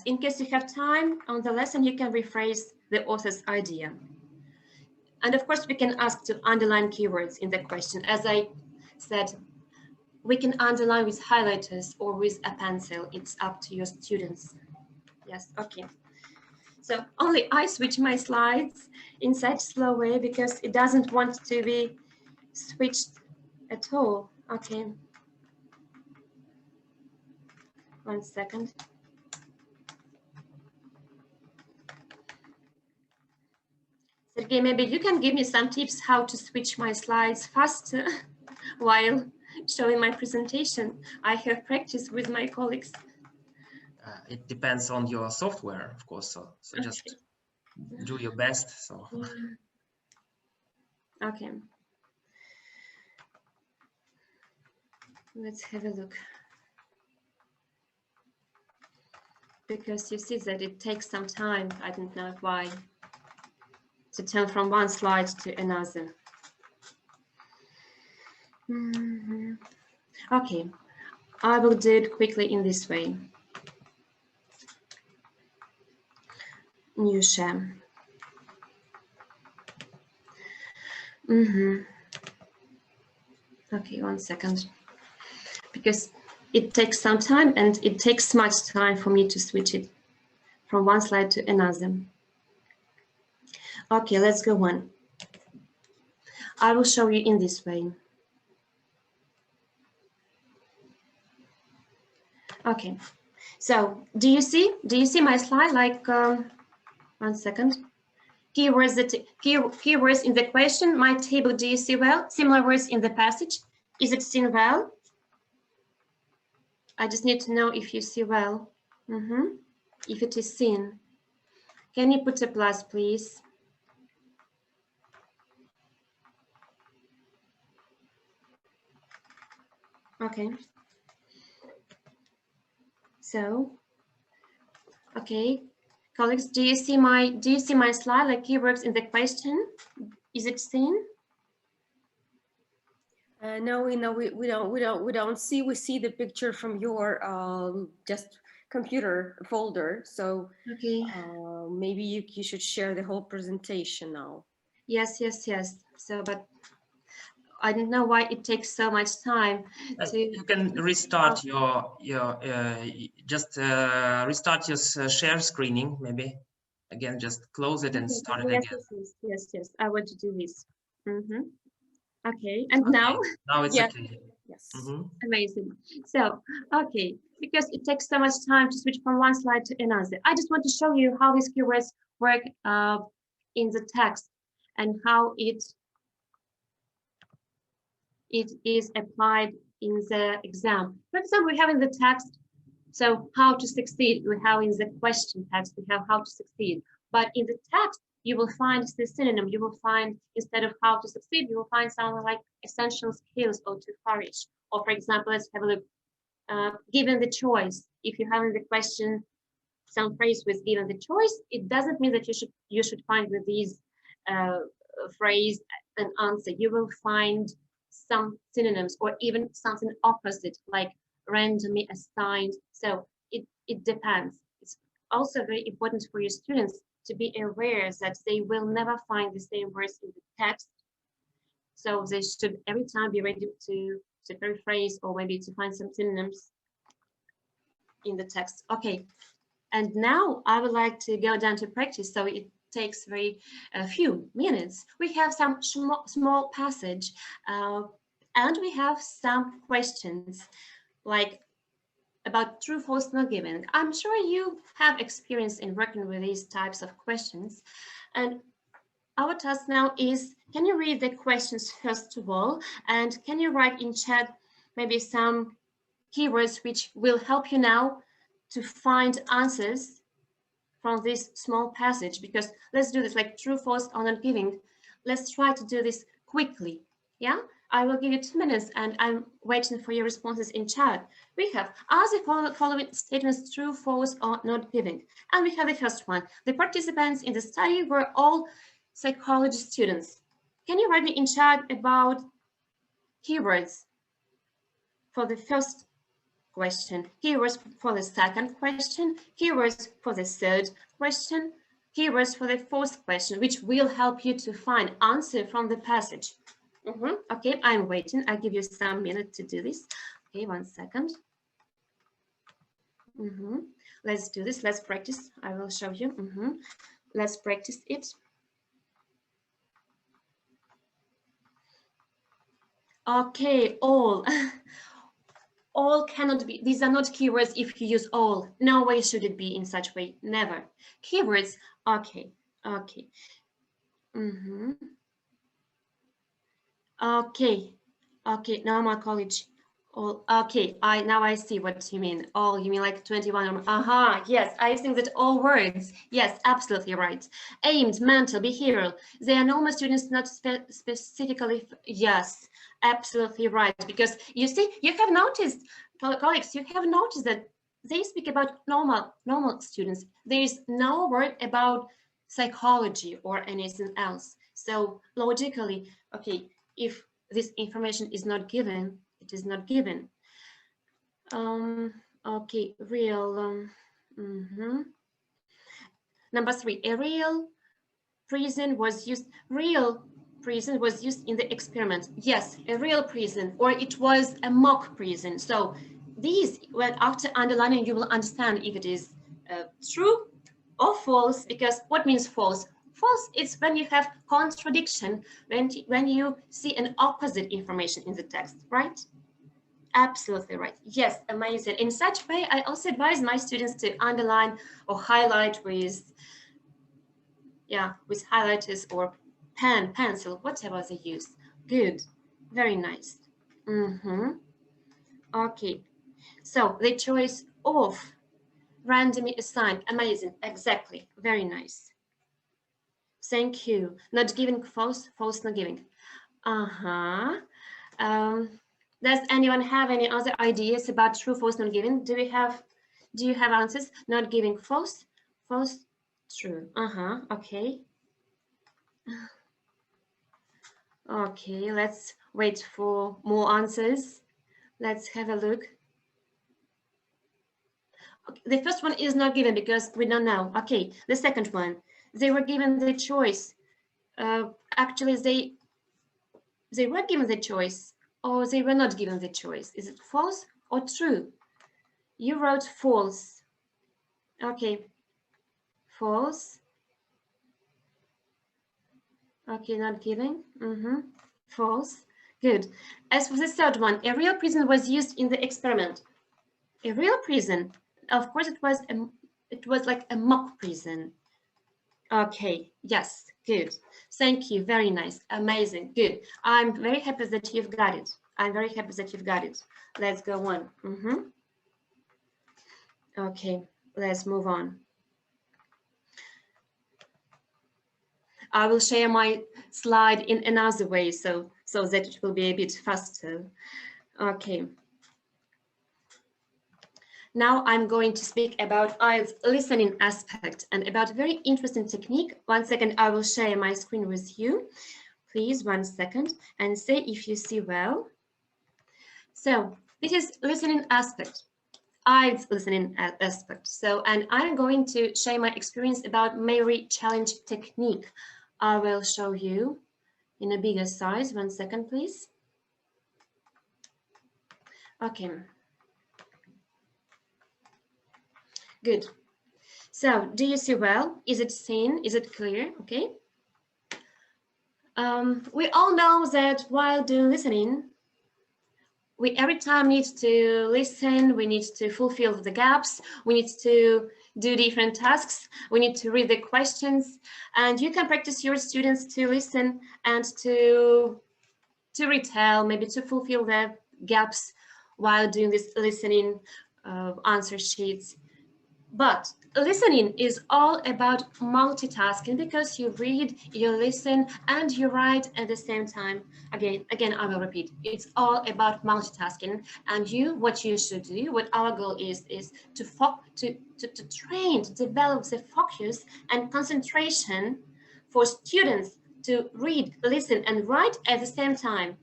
in case you have time on the lesson, you can rephrase the author's idea. And of course, we can ask to underline keywords in the question. As I said, we can underline with highlighters or with a pencil. It's up to your students. Yes, okay. So only I switch my slides in such slow way because it doesn't want to be switched at all. Okay. 1 second. Sergey, maybe you can give me some tips how to switch my slides faster while showing my presentation. I have practiced with my colleagues. It depends on your software, of course. So okay. Just do your best. So. Okay. Let's have a look. Because you see that it takes some time. I don't know why. To turn from one slide to another. Okay, I will do it quickly in this way. New share. Okay, 1 second. Because it takes some time and it takes much time for me to switch it from one slide to another. Okay, let's go on. I will show you in this way. Okay, so do you see my slide? Like 1 second. Keywords keywords in the question, my table, do you see well? Similar words in the passage. Is it seen well? I just need to know if you see well. If it is seen. Can you put a plus, please? Okay. So, okay, colleagues, do you see my slide, like keywords in the question? Is it seen? No, we don't see. We see the picture from your just computer folder. So Okay. maybe you should share the whole presentation now. Yes. So, but I don't know why it takes so much time to. You can restart your restart your share screening, maybe. Again, just close it and start it again. Yes. I want to do this. Okay, and now it's okay. Yes. Amazing. So, okay, because it takes so much time to switch from one slide to another, I just want to show you how these keywords work in the text and how it is applied in the exam. For example, we have in the text, so how to succeed. We have in the question text, we have how to succeed. But in the text, you will find the synonym. You will find, instead of how to succeed, you will find something like essential skills or to flourish. Or for example, let's have a look. Given the choice, if you have in the question some phrase with given the choice, it doesn't mean that you should find with these phrase an answer. You will find some synonyms or even something opposite, like randomly assigned. So it depends. It's also very important for your students to be aware that they will never find the same words in the text. So they should every time be ready to paraphrase or maybe to find some synonyms in the text. Okay, and now I would like to go down to practice. So it takes a few minutes. We have some small passage and we have some questions like about true, false, not given. I'm sure you have experience in working with these types of questions. And our task now is, can you read the questions first of all? And can you write in chat maybe some keywords which will help you now to find answers from this small passage? Because let's do this like true, false, or not giving. Let's try to do this quickly. Yeah, I will give you 2 minutes and I'm waiting for your responses in chat. We have, are the following statements true, false, or not giving? And we have the first one. The participants in the study were all psychology students. Can you write me in chat about keywords for the first question, keywords for the second question, keywords for the third question, keywords for the fourth question, which will help you to find answer from the passage. Okay, I'm waiting. I'll give you some minute to do this. Okay, 1 second. Let's do this. Let's practice. I will show you. Let's practice it. Okay, all. All cannot be, these are not keywords if you use all. No way should it be in such way, never. Keywords, okay. Okay, normal college. All, okay, now I see what you mean. All, you mean like 21, yes, I think that all words, yes, absolutely right. Aimed, mental, behavioral, they are normal students, not specifically, yes, absolutely right. Because you see, you have noticed, colleagues, you have noticed that they speak about normal students. There is no word about psychology or anything else. So logically, okay, if this information is not given, it is not given. Okay, real. Number 3, a real prison was used. Real prison was used in the experiment. Yes, a real prison, or it was a mock prison. So these, well, after underlining, you will understand if it is true or false, because what means false? False is when you have contradiction, when you see an opposite information in the text, right? Absolutely right. Yes, amazing. In such way, I also advise my students to underline or highlight with, with highlighters or pen, pencil, whatever they use. Good. Very nice. Okay. So the choice of randomly assigned. Amazing. Exactly. Very nice. Thank you. Not giving false, false not giving. Does anyone have any other ideas about true, false, not giving? Do you have answers? Not giving false, false, true. Okay. Okay, let's wait for more answers. Let's have a look. Okay, the first one is not given because we don't know. Okay, the second one, they were given the choice. Actually, they were given the choice, or they were not given the choice. Is it false or true? You wrote false. Okay, false. Okay, not giving. False. Good. As for the third one, a real prison was used in the experiment. A real prison. Of course, it was like a mock prison. Okay. Yes. Good. Thank you. Very nice. Amazing. Good. I'm very happy that you've got it. I'm very happy that you've got it. Let's go on. Okay. Let's move on. I will share my slide in another way so that it will be a bit faster. Okay. Now I'm going to speak about IELTS listening aspect and about a very interesting technique. 1 second, I will share my screen with you. Please, 1 second, and say if you see well. So this is listening aspect, IELTS listening aspect. So, and I'm going to share my experience about Mary challenge technique. I will show you in a bigger size. 1 second, please. Okay. Good. So, do you see well? Is it seen? Is it clear? Okay. We all know that while doing listening, we every time need to listen, we need to fulfill the gaps, we need to do different tasks, we need to read the questions, and you can practice your students to listen and to retell, maybe to fulfill the gaps while doing this listening answer sheets. But listening is all about multitasking because you read, you listen, and you write at the same time. Again, I will repeat, it's all about multitasking. And what you should do, what our goal is to train, to develop the focus and concentration for students to read, listen, and write at the same time.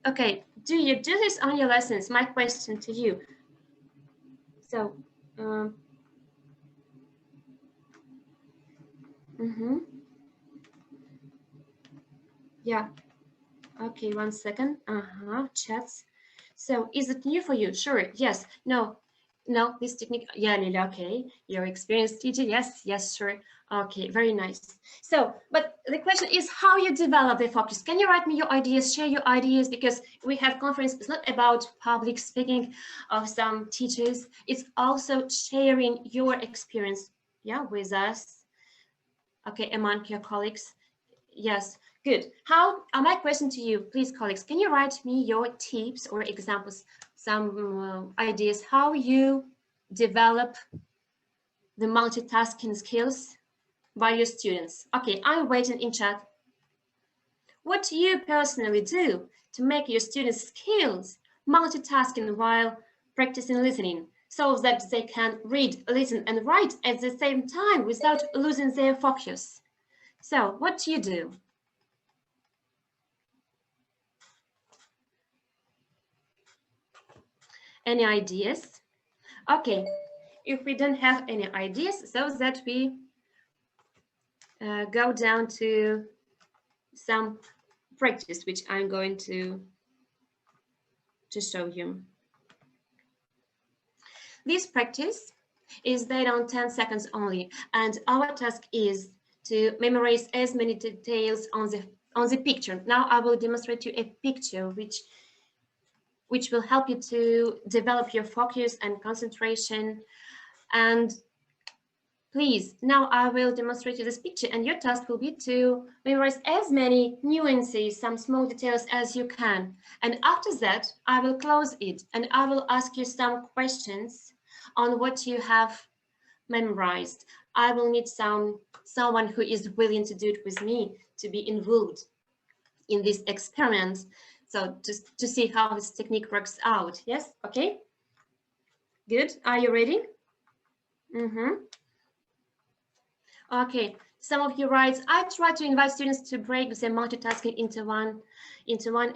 Okay, do you do this on your lessons? My question to you. So, yeah. Okay, 1 second. Chats. So, is it new for you? Sure. Yes. No. This technique. Yeah, Lily. Okay. Your experienced teacher. Yes, sure. Okay, very nice. So, but the question is how you develop the focus. Can you write me your ideas, share your ideas? Because we have conference. It's not about public speaking of some teachers. It's also sharing your experience, with us. Okay, among your colleagues. Yes, good. My question to you, please, colleagues, can you write me your tips or examples, some ideas, how you develop the multitasking skills by your students? Okay, I'm waiting in chat. What do you personally do to make your students' skills multitasking while practicing listening so that they can read, listen, and write at the same time without losing their focus? So what do you do? Any ideas? Okay, if we don't have any ideas, so that we go down to some practice, which I'm going to show you. This practice is based on 10 seconds only, and our task is to memorize as many details on the picture. Now I will demonstrate you a picture which will help you to develop your focus and concentration. And please, now I will demonstrate you this picture, and your task will be to memorize as many nuances, some small details as you can. And after that, I will close it and I will ask you some questions on what you have memorized. I will need someone who is willing to do it with me, to be involved in this experiment. So just to see how this technique works out. Yes, okay. Good, are you ready? Okay, some of you write, I try to invite students to break the multitasking into one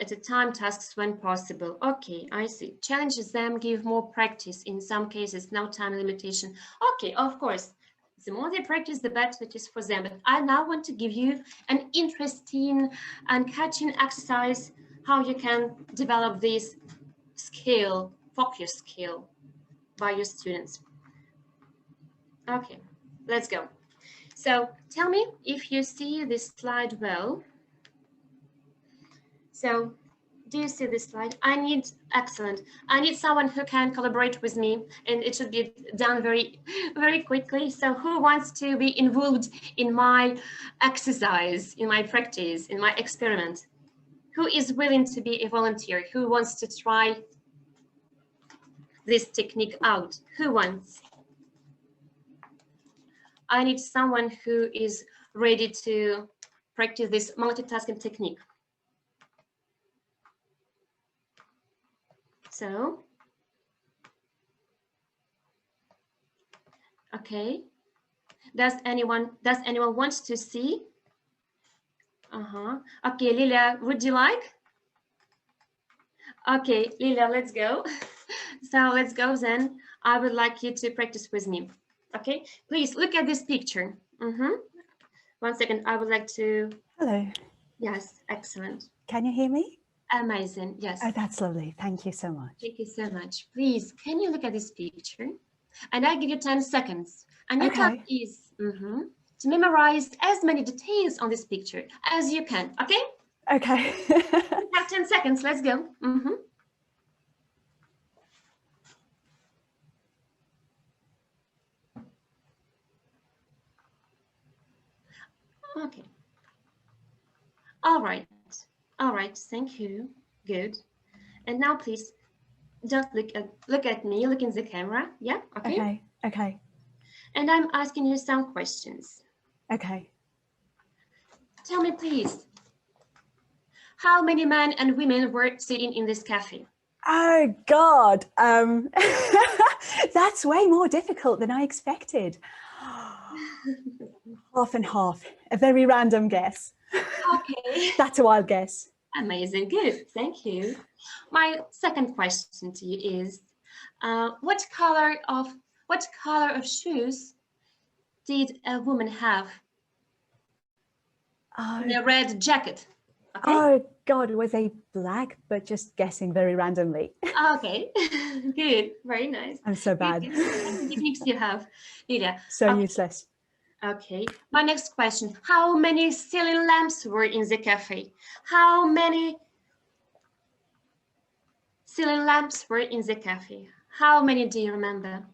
at a time tasks when possible. Okay, I see. Challenges them, give more practice. In some cases, no time limitation. Okay, of course, the more they practice, the better it is for them. But I now want to give you an interesting and catching exercise, how you can develop this skill, focus skill by your students. Okay, let's go. So tell me if you see this slide well. So do you see this slide? Excellent. I need someone who can collaborate with me, and it should be done very, very quickly. So who wants to be involved in my exercise, in my practice, in my experiment? Who is willing to be a volunteer? Who wants to try this technique out? Who wants? I need someone who is ready to practice this multitasking technique. So, okay. Does anyone want to see? Okay, Lilia, would you like? Okay, Lilia, let's go. So let's go then. I would like you to practice with me. Okay, please look at this picture. 1 second, I would like to. Hello. Yes, excellent. Can you hear me? Amazing, yes. Oh, that's lovely. Thank you so much. Thank you so much. Please, can you look at this picture? And I give you 10 seconds. And your task is to memorize as many details on this picture as you can, okay? Okay. You have 10 seconds, let's go. Okay. All right, thank you. Good. And now please just look at me, look in the camera. Yeah, okay. Okay. And I'm asking you some questions. Okay. Tell me please, how many men and women were sitting in this cafe? Oh God, that's way more difficult than I expected. Half and half, a very random guess. Okay. That's a wild guess. Amazing, good, thank you. My second question to you is, what color of shoes did a woman have? The red jacket. Okay. Oh God, was they black? But just guessing very randomly. Okay, good, very nice. I'm so bad. The techniques you have, Lydia. So useless. Okay, my next question. How many ceiling lamps were in the cafe? How many ceiling lamps were in the cafe? How many do you remember?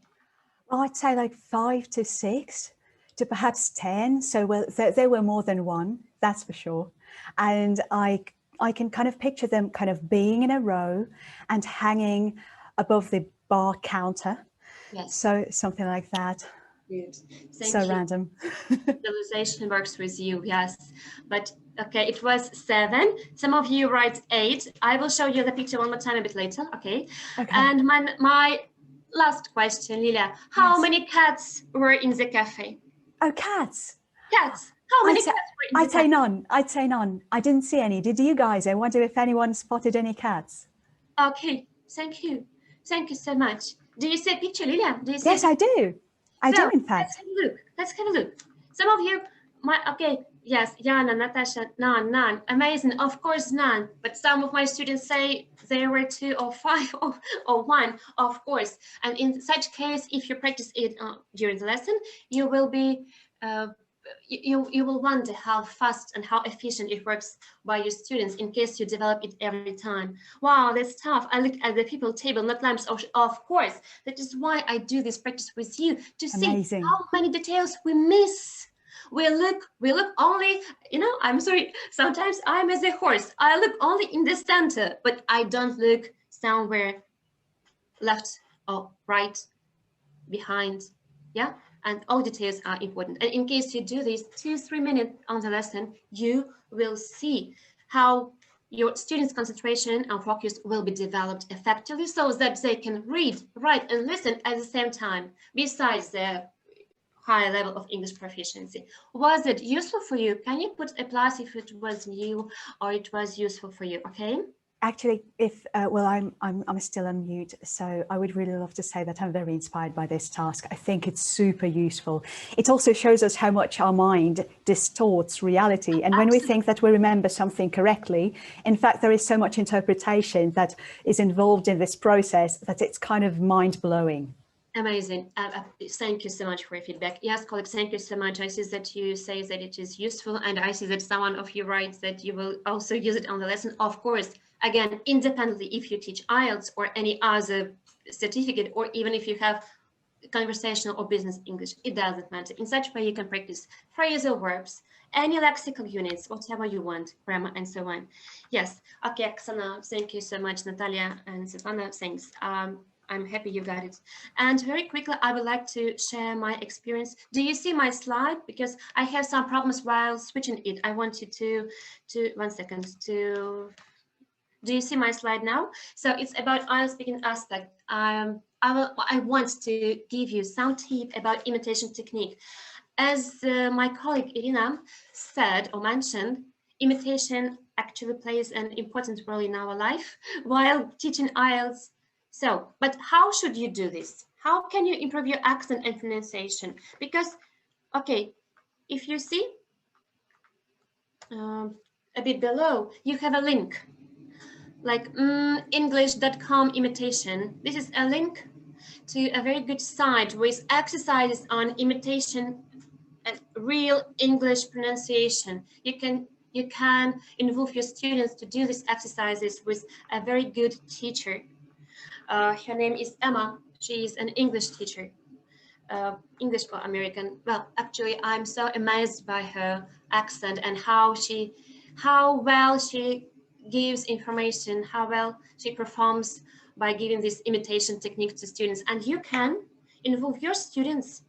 Well, I'd say like 5 to 6 to perhaps 10. So well, there were more than one, that's for sure. And I can kind of picture them kind of being in a row and hanging above the bar counter. Yes. So something like that. Good. Thank so you. Random. Visualization works with you, yes. But okay, it was 7. Some of you write 8. I will show you the picture one more time a bit later, okay? And my last question, Lilia, how many cats were in the cafe? Oh, cats. Cats. How many cats were in the cafe? I'd say none. I didn't see any. Did you guys? I wonder if anyone spotted any cats. Okay, thank you. Thank you so much. Do you see a picture, Lilia? Do you see? Yes, I do. I do, in fact. Let's have a look. Let's have a look. Some of you okay, yes, Jana, Natasha, none. Amazing, of course, none. But some of my students say there were 2 or 5 or 1, of course. And in such case, if you practice it during the lesson, you will be, you will wonder how fast and how efficient it works by your students in case you develop it every time. Wow, that's tough. I look at the people table, not lamps, of course. That is why I do this practice with you, to see how many details we miss. We look only, I'm sorry, sometimes I'm as a horse. I look only in the center, but I don't look somewhere left or right, behind, yeah? And all details are important. And in case you do this 2-3 minutes on the lesson, you will see how your students' concentration and focus will be developed effectively so that they can read, write, and listen at the same time, besides their high level of English proficiency. Was it useful for you? Can you put a plus if it was new or it was useful for you? Okay. Actually, if well, I'm still on mute, so I would really love to say that I'm very inspired by this task. I think it's super useful. It also shows us how much our mind distorts reality, and when we think that we remember something correctly, in fact, there is so much interpretation that is involved in this process that it's kind of mind-blowing. Amazing. Thank you so much for your feedback. Yes, colleagues, thank you so much. I see that you say that it is useful, and I see that someone of you writes that you will also use it on the lesson. Of course, again, independently, if you teach IELTS or any other certificate, or even if you have conversational or business English, it doesn't matter. In such way, you can practice phrasal verbs, any lexical units, whatever you want, grammar, and so on. Yes. Okay, Oksana, thank you so much. Natalia and Svetlana, thanks. I'm happy you got it. And very quickly, I would like to share my experience. Do you see my slide? Because I have some problems while switching it. I want you to 1 second, do you see my slide now? So it's about IELTS speaking aspect. I want to give you some tip about imitation technique. As my colleague Irina said or mentioned, imitation actually plays an important role in our life while teaching IELTS. So, but how should you do this? How can you improve your accent and pronunciation? Because, okay, if you see a bit below, you have a link like English.com imitation. This is a link to a very good site with exercises on imitation and real English pronunciation. You can involve your students to do these exercises with a very good teacher. Her name is Emma. She is an English teacher, English or American. Well, actually, I'm so amazed by her accent and how well she gives information, how well she performs by giving this imitation technique to students. And you can involve your students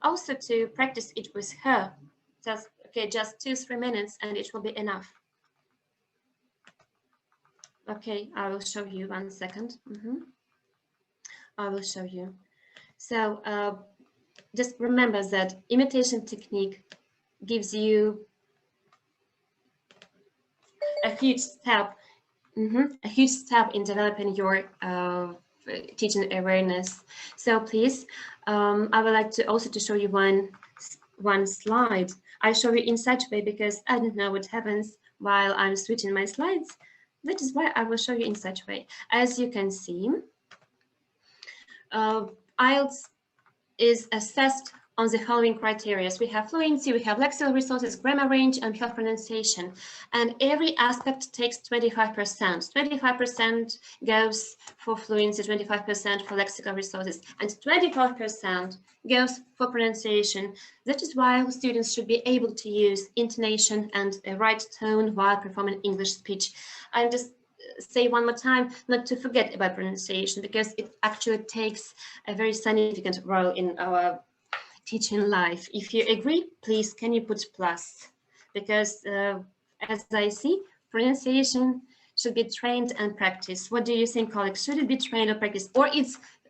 also to practice it with her. Just 2-3 minutes, and it will be enough. Okay, I will show you 1 second. I will show you. So just remember that imitation technique gives you a huge step, in developing your teaching awareness. So please, I would like to also to show you one slide. I show you in such a way because I don't know what happens while I'm switching my slides. That is why I will show you in such a way. As you can see, IELTS is assessed on the following criteria. We have fluency, we have lexical resources, grammar range, and we have pronunciation. And every aspect takes 25%. 25% goes for fluency, 25% for lexical resources, and 25% goes for pronunciation. That is why students should be able to use intonation and a right tone while performing English speech. I just say one more time, not to forget about pronunciation, because it actually takes a very significant role in our teaching life. If you agree, please, can you put plus? Because as I see, pronunciation should be trained and practiced. What do you think, colleagues? Should it be trained or practiced? Or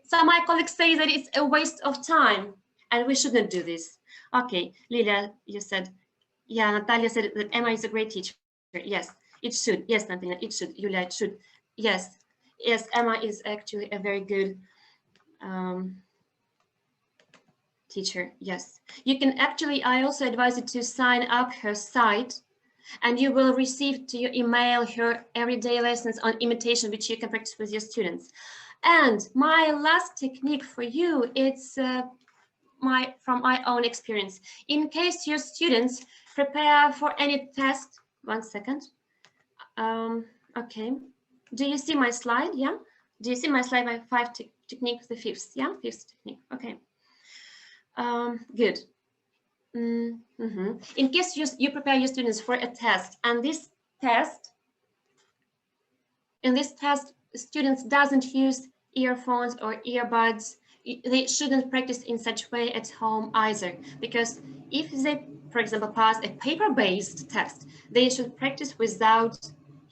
some of my colleagues say that it's a waste of time and we shouldn't do this. Okay, Lilia, you said, yeah, Natalia said that Emma is a great teacher. Yes, it should. Yes, Natalia, it should. Julia, it should. Yes, Emma is actually a very good Teacher, yes. You can actually, I also advise you to sign up her site, and you will receive to your email her everyday lessons on imitation, which you can practice with your students. And my last technique for you, it's from my own experience. In case your students prepare for any test, 1 second. Okay. Do you see my slide? Yeah. Do you see my slide? My 5 technique, the 5th. Yeah, 5th technique. Okay. Good. In case you prepare your students for a test, and in this test, students doesn't use earphones or earbuds. They shouldn't practice in such way at home either, because if they, for example, pass a paper-based test, they should practice without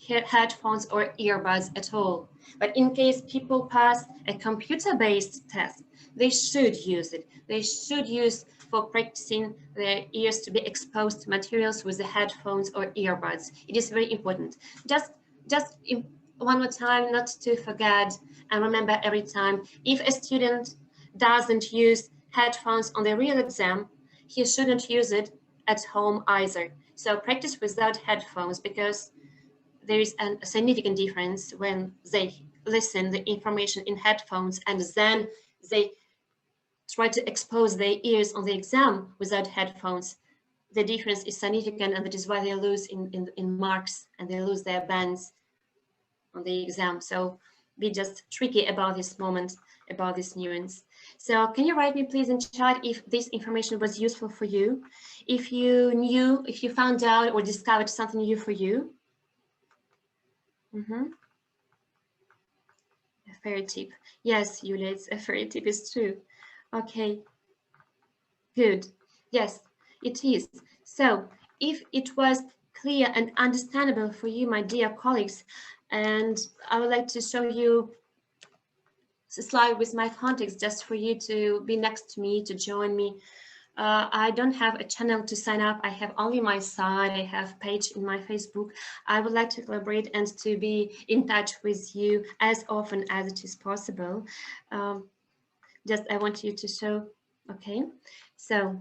headphones or earbuds at all. But in case people pass a computer-based test, they should use it. They should use for practicing their ears to be exposed to materials with the headphones or earbuds. It is very important. Just one more time, not to forget, and remember every time, if a student doesn't use headphones on the real exam, he shouldn't use it at home either. So practice without headphones, because there is a significant difference when they listen the information in headphones and then they try to expose their ears on the exam without headphones. The difference is significant, and that is why they lose in marks and they lose their bands on the exam. So be just tricky about this moment, about this nuance. So can you write me please in chat if this information was useful for you, if you found out or discovered something new for you. A fairy tip. Yes, Yulia, it's a fairy tip, it's true. Okay, good. Yes, it is. So if it was clear and understandable for you, my dear colleagues, and I would like to show you a slide with my contacts just for you to be next to me, to join me. I don't have a channel to sign up. I have only my site. I have page in my Facebook. I would like to collaborate and to be in touch with you as often as it is possible. Just I want you to show. Okay, so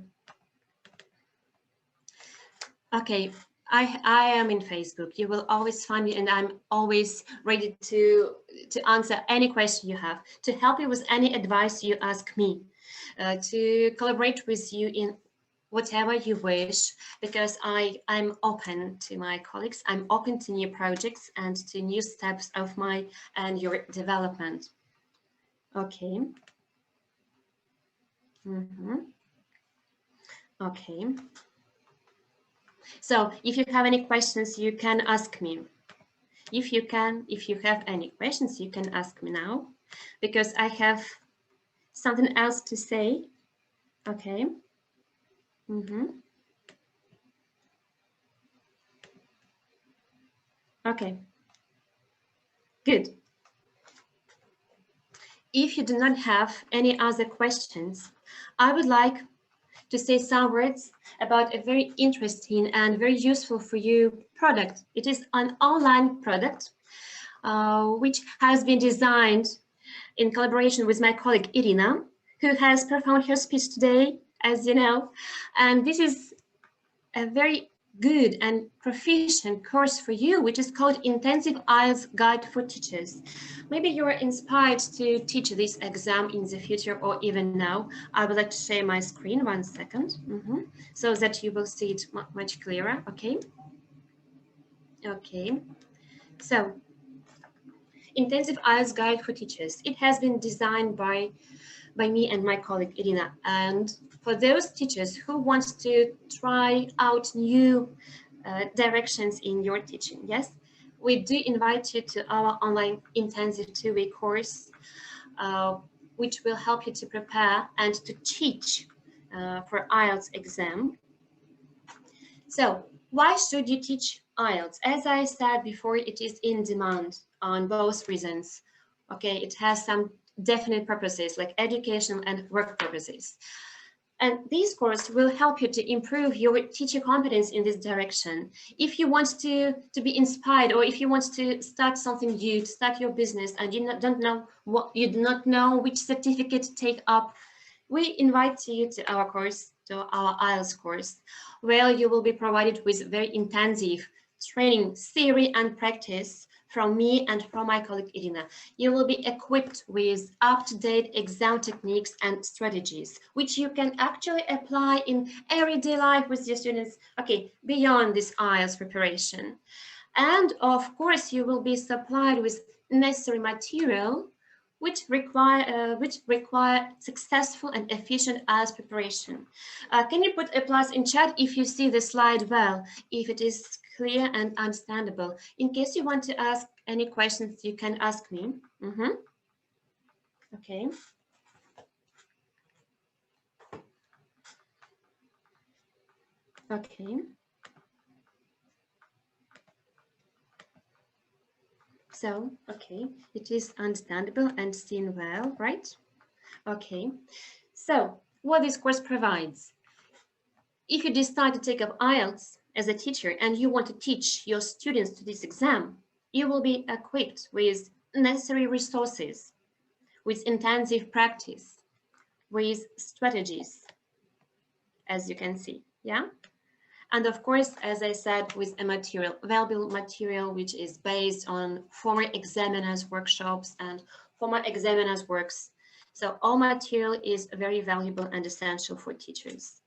okay, I am in Facebook. You will always find me, and I'm always ready to answer any question you have, to help you with any advice you ask me, to collaborate with you in whatever you wish, because I'm open to my colleagues. I'm open to new projects and to new steps of my and your development. Okay. Okay. So if you have any questions, you can ask me. If you have any questions, you can ask me now, because I have something else to say. Okay. Okay. Good. If you do not have any other questions, I would like to say some words about a very interesting and very useful for you product. It is an online product which has been designed in collaboration with my colleague Irina, who has performed her speech today, as you know. And this is a very good and proficient course for you, which is called Intensive IELTS Guide for Teachers. Maybe you are inspired to teach this exam in the future or even now. I would like to share my screen, 1 second, so that you will see it much clearer, okay? Okay, so Intensive IELTS Guide for Teachers. It has been designed by me and my colleague Irina, and for those teachers who want to try out new directions in your teaching, yes, we do invite you to our online intensive 2-week course, which will help you to prepare and to teach for IELTS exam. So why should you teach IELTS? As I said before, it is in demand on both reasons. Okay, it has some definite purposes like educational and work purposes. And this course will help you to improve your teacher competence in this direction. If you want to be inspired, or if you want to start something new, to start your business, and you do not know which certificate to take up, we invite you to our course, to our IELTS course, where you will be provided with very intensive training, theory and practice from me and from my colleague Irina. You will be equipped with up-to-date exam techniques and strategies, which you can actually apply in everyday life with your students, okay, beyond this IELTS preparation. And of course, you will be supplied with necessary material which require successful and efficient IELTS preparation. Can you put a plus in chat if you see the slide well, if it is clear and understandable? In case you want to ask any questions, you can ask me. Okay. Okay. So, okay, it is understandable and seen well, right? Okay, so what this course provides. If you decide to take up IELTS as a teacher and you want to teach your students to this exam, you will be equipped with necessary resources, with intensive practice, with strategies, as you can see, yeah? And of course, as I said, with a material, valuable material, which is based on former examiners' workshops and former examiners' works. So all material is very valuable and essential for teachers.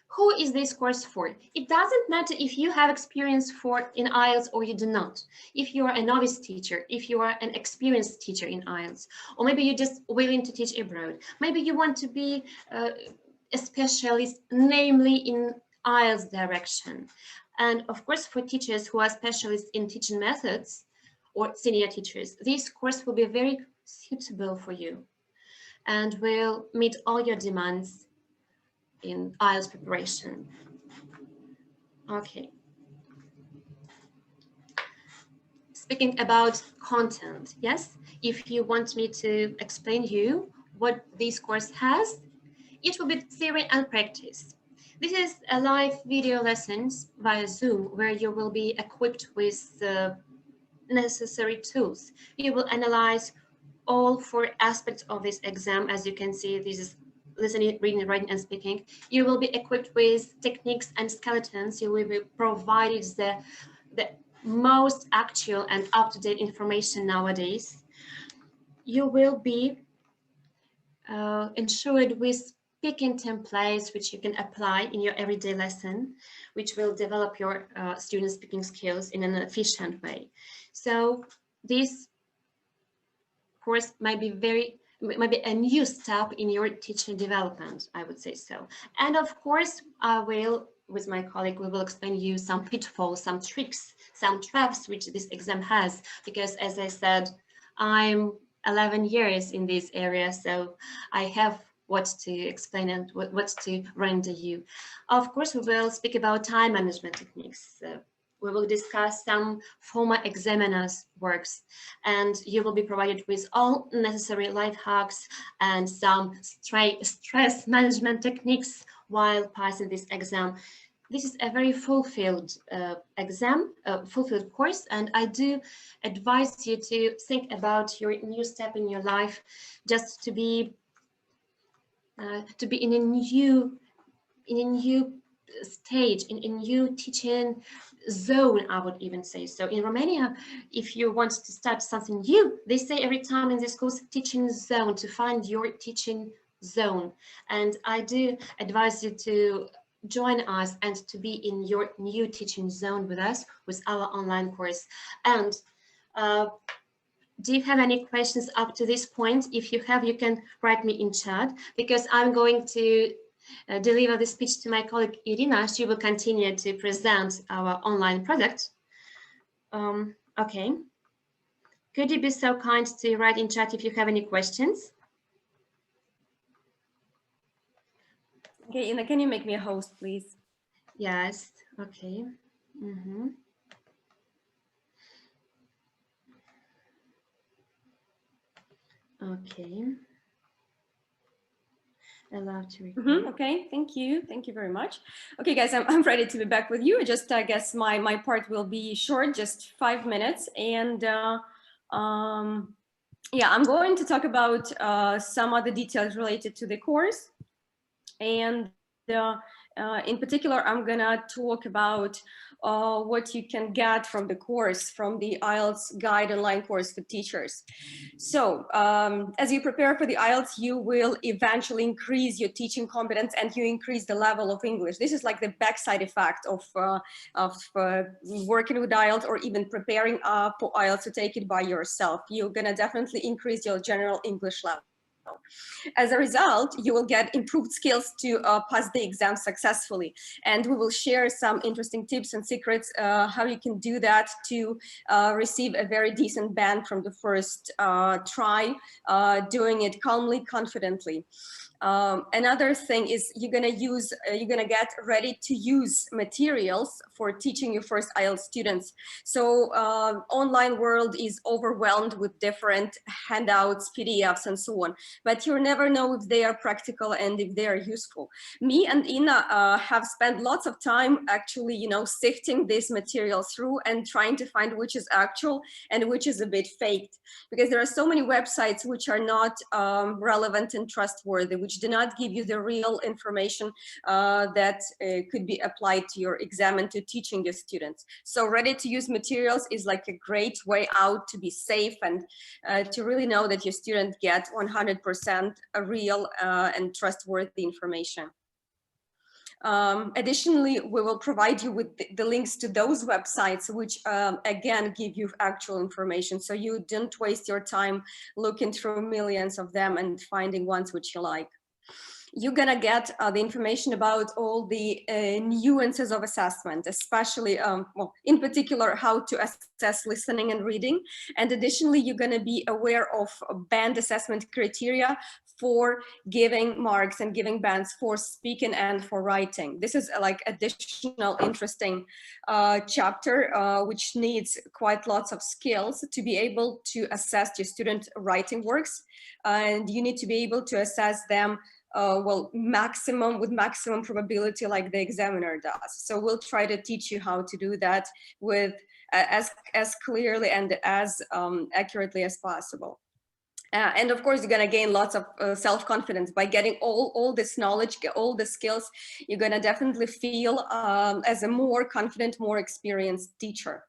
Who is this course for? It doesn't matter if you have experience in IELTS or you do not. If you are a novice teacher, if you are an experienced teacher in IELTS, or maybe you're just willing to teach abroad. Maybe you want to be a specialist, namely in IELTS direction. And of course, for teachers who are specialists in teaching methods or senior teachers, this course will be very suitable for you and will meet all your demands in IELTS preparation. Okay. Speaking about content, yes, if you want me to explain you what this course has, it will be theory and practice. This is a live video lessons via Zoom where you will be equipped with the necessary tools. You will analyze all 4 aspects of this exam. As you can see, this is listening, reading, writing, and speaking. You will be equipped with techniques and skeletons. You will be provided the most actual and up-to-date information nowadays. You will be ensured with speaking templates which you can apply in your everyday lesson, which will develop your student speaking skills in an efficient way. So this course might be a new step in your teaching development, I would say so. And of course, I will, with my colleague, we will explain you some pitfalls, some tricks, some traps which this exam has, because as I said, I'm 11 years in this area, so I have what to explain and what to render you. Of course, we will speak about time management techniques. We will discuss some former examiners' works, and you will be provided with all necessary life hacks and some stress management techniques while passing this exam. This is a very fulfilled fulfilled course, and I do advise you to think about your new step in your life, just to be in a new stage, in a new teaching zone, I would even say. So in Romania, if you want to start something new, they say every time in this course, teaching zone, to find your teaching zone. And I do advise you to join us and to be in your new teaching zone with us, with our online course. And do you have any questions up to this point? If you have, you can write me in chat, because I'm going to deliver the speech to my colleague Irina. She will continue to present our online product. Okay. Could you be so kind to write in chat if you have any questions? Okay, Ina, can you make me a host, please? Yes. Okay. Okay. allowed to record. Okay, thank you very much. Okay, guys, I'm ready to be back with you. Just I guess my part will be short, just 5 minutes, and yeah, I'm going to talk about some other details related to the course, and in particular, I'm gonna talk about what you can get from the course, from the IELTS guide online course for teachers. So as you prepare for the IELTS, you will eventually increase your teaching competence and you increase the level of English. This is like the backside effect of working with IELTS or even preparing for IELTS to take it by yourself. You're gonna definitely increase your general English level. As a result, you will get improved skills to pass the exam successfully. And we will share some interesting tips and secrets how you can do that to receive a very decent band from the first try, doing it calmly, confidently. Another thing is you're gonna get ready to use materials for teaching your first IELTS students. So online world is overwhelmed with different handouts, PDFs, and so on, but you never know if they are practical and if they are useful. Me and Ina have spent lots of time actually, you know, sifting this material through and trying to find which is actual and which is a bit faked, because there are so many websites which are not relevant and trustworthy, which do not give you the real information that could be applied to your exam and to teaching your students. So ready to use materials is like a great way out to be safe and to really know that your students get 100% real and trustworthy information. Additionally, we will provide you with the links to those websites, which again give you actual information, so you don't waste your time looking through millions of them and finding ones which you like. You're gonna get the information about all the nuances of assessment, especially, well, in particular, how to assess listening and reading. And additionally, you're gonna be aware of band assessment criteria for giving marks and giving bands for speaking and for writing. This is like additional interesting chapter, which needs quite lots of skills to be able to assess your student writing works. And you need to be able to assess them well, with maximum probability, like the examiner does. So we'll try to teach you how to do that with as clearly and as accurately as possible. And of course, you're gonna gain lots of self-confidence by getting all this knowledge, all the skills. You're gonna definitely feel as a more confident, more experienced teacher.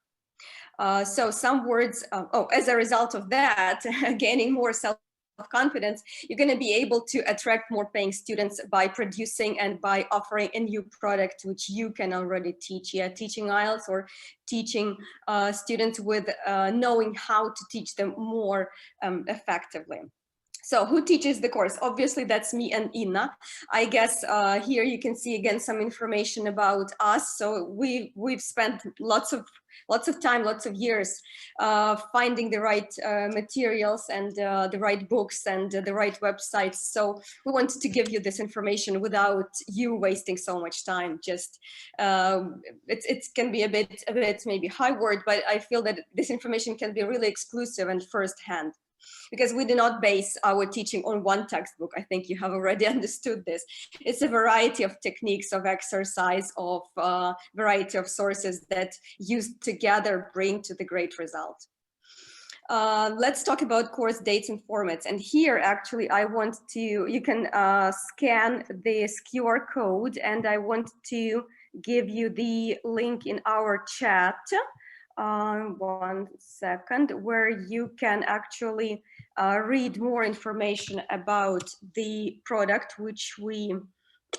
So some words, as a result of that, gaining more self-confidence, you're going to be able to attract more paying students by producing and by offering a new product which you can already teach. Yeah, teaching IELTS or teaching students with knowing how to teach them more effectively. So who teaches the course? Obviously, that's me and Ina. I guess here you can see again some information about us. So we've spent lots of time, lots of years finding the right materials and the right books and the right websites. So we wanted to give you this information without you wasting so much time. Just it can be a bit maybe high word, but I feel that this information can be really exclusive and firsthand, because we do not base our teaching on one textbook. I think you have already understood this. It's a variety of techniques, of exercise, of variety of sources that used together bring to the great result. Let's talk about course dates and formats. And here, actually, I want to, you can scan this QR code, and I want to give you the link in our chat. 1 second, where you can actually read more information about the product which we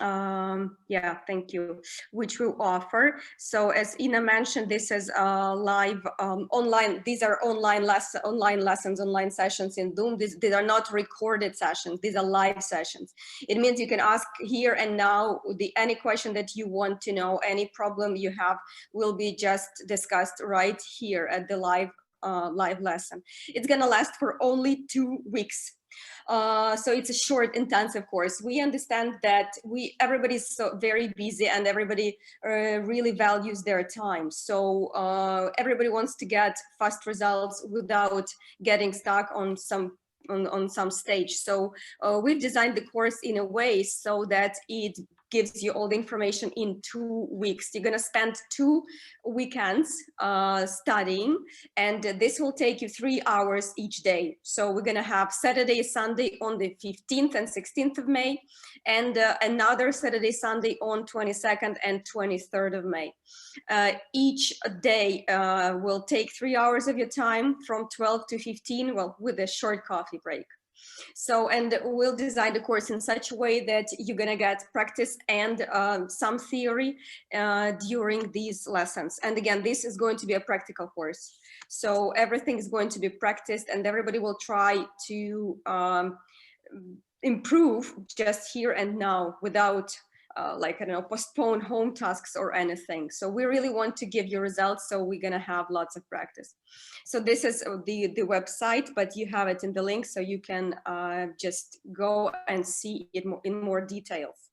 yeah, thank you, which we offer. So as Ina mentioned, this is live online. These are online lessons, online sessions in Zoom. These are not recorded sessions. These are live sessions. It means you can ask here and now any question that you want to know, any problem you have will be just discussed right here at the live lesson. It's gonna last for only 2 weeks. So it's a short, intensive course. We understand that everybody's so very busy and everybody really values their time. So everybody wants to get fast results without getting stuck on some on some stage. So we've designed the course in a way so that it gives you all the information in 2 weeks. You're going to spend 2 weekends studying, and this will take you 3 hours each day. So we're going to have Saturday, Sunday on the 15th and 16th of May, and another Saturday, Sunday on 22nd and 23rd of May. Each day will take 3 hours of your time from 12 to 15, well, with a short coffee break. So, and we'll design the course in such a way that you're gonna get practice and some theory during these lessons. And again, this is going to be a practical course. So everything is going to be practiced, and everybody will try to improve just here and now without like, I don't know, postpone home tasks or anything. So we really want to give you results, so we're gonna have lots of practice. So this is the website, but you have it in the link, so you can just go and see it in more details.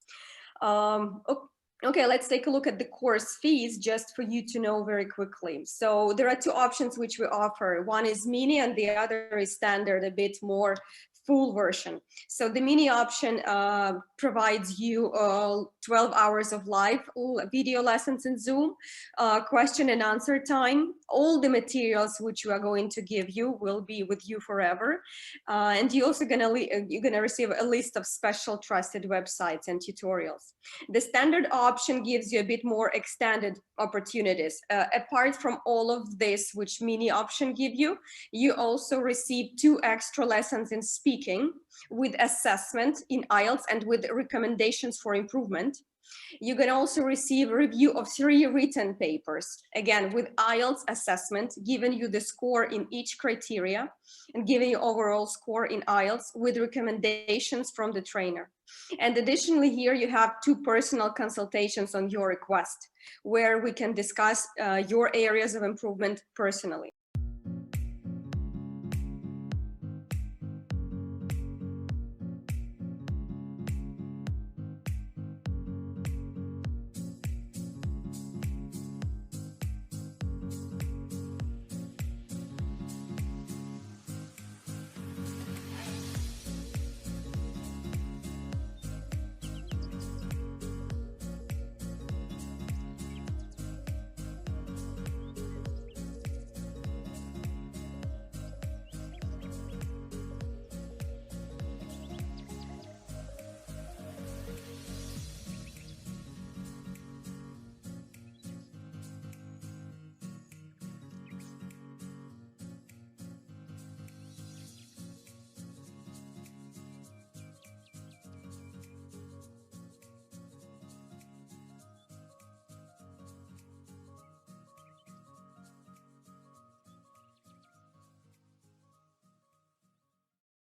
Okay, let's take a look at the course fees just for you to know very quickly. So there are 2 options which we offer. One is mini and the other is standard, a bit more full version. So the mini option provides you 12 hours of live video lessons in Zoom, question and answer time. All the materials which we are going to give you will be with you forever. And you're also you're gonna receive a list of special trusted websites and tutorials. The standard option gives you a bit more extended opportunities. Apart from all of this, which mini option give you, you also receive 2 extra lessons in speaking with assessment in IELTS and with recommendations for improvement. You can also receive a review of 3 written papers, again with IELTS assessment, giving you the score in each criteria and giving you overall score in IELTS with recommendations from the trainer. And additionally, here you have 2 personal consultations on your request, where we can discuss your areas of improvement personally.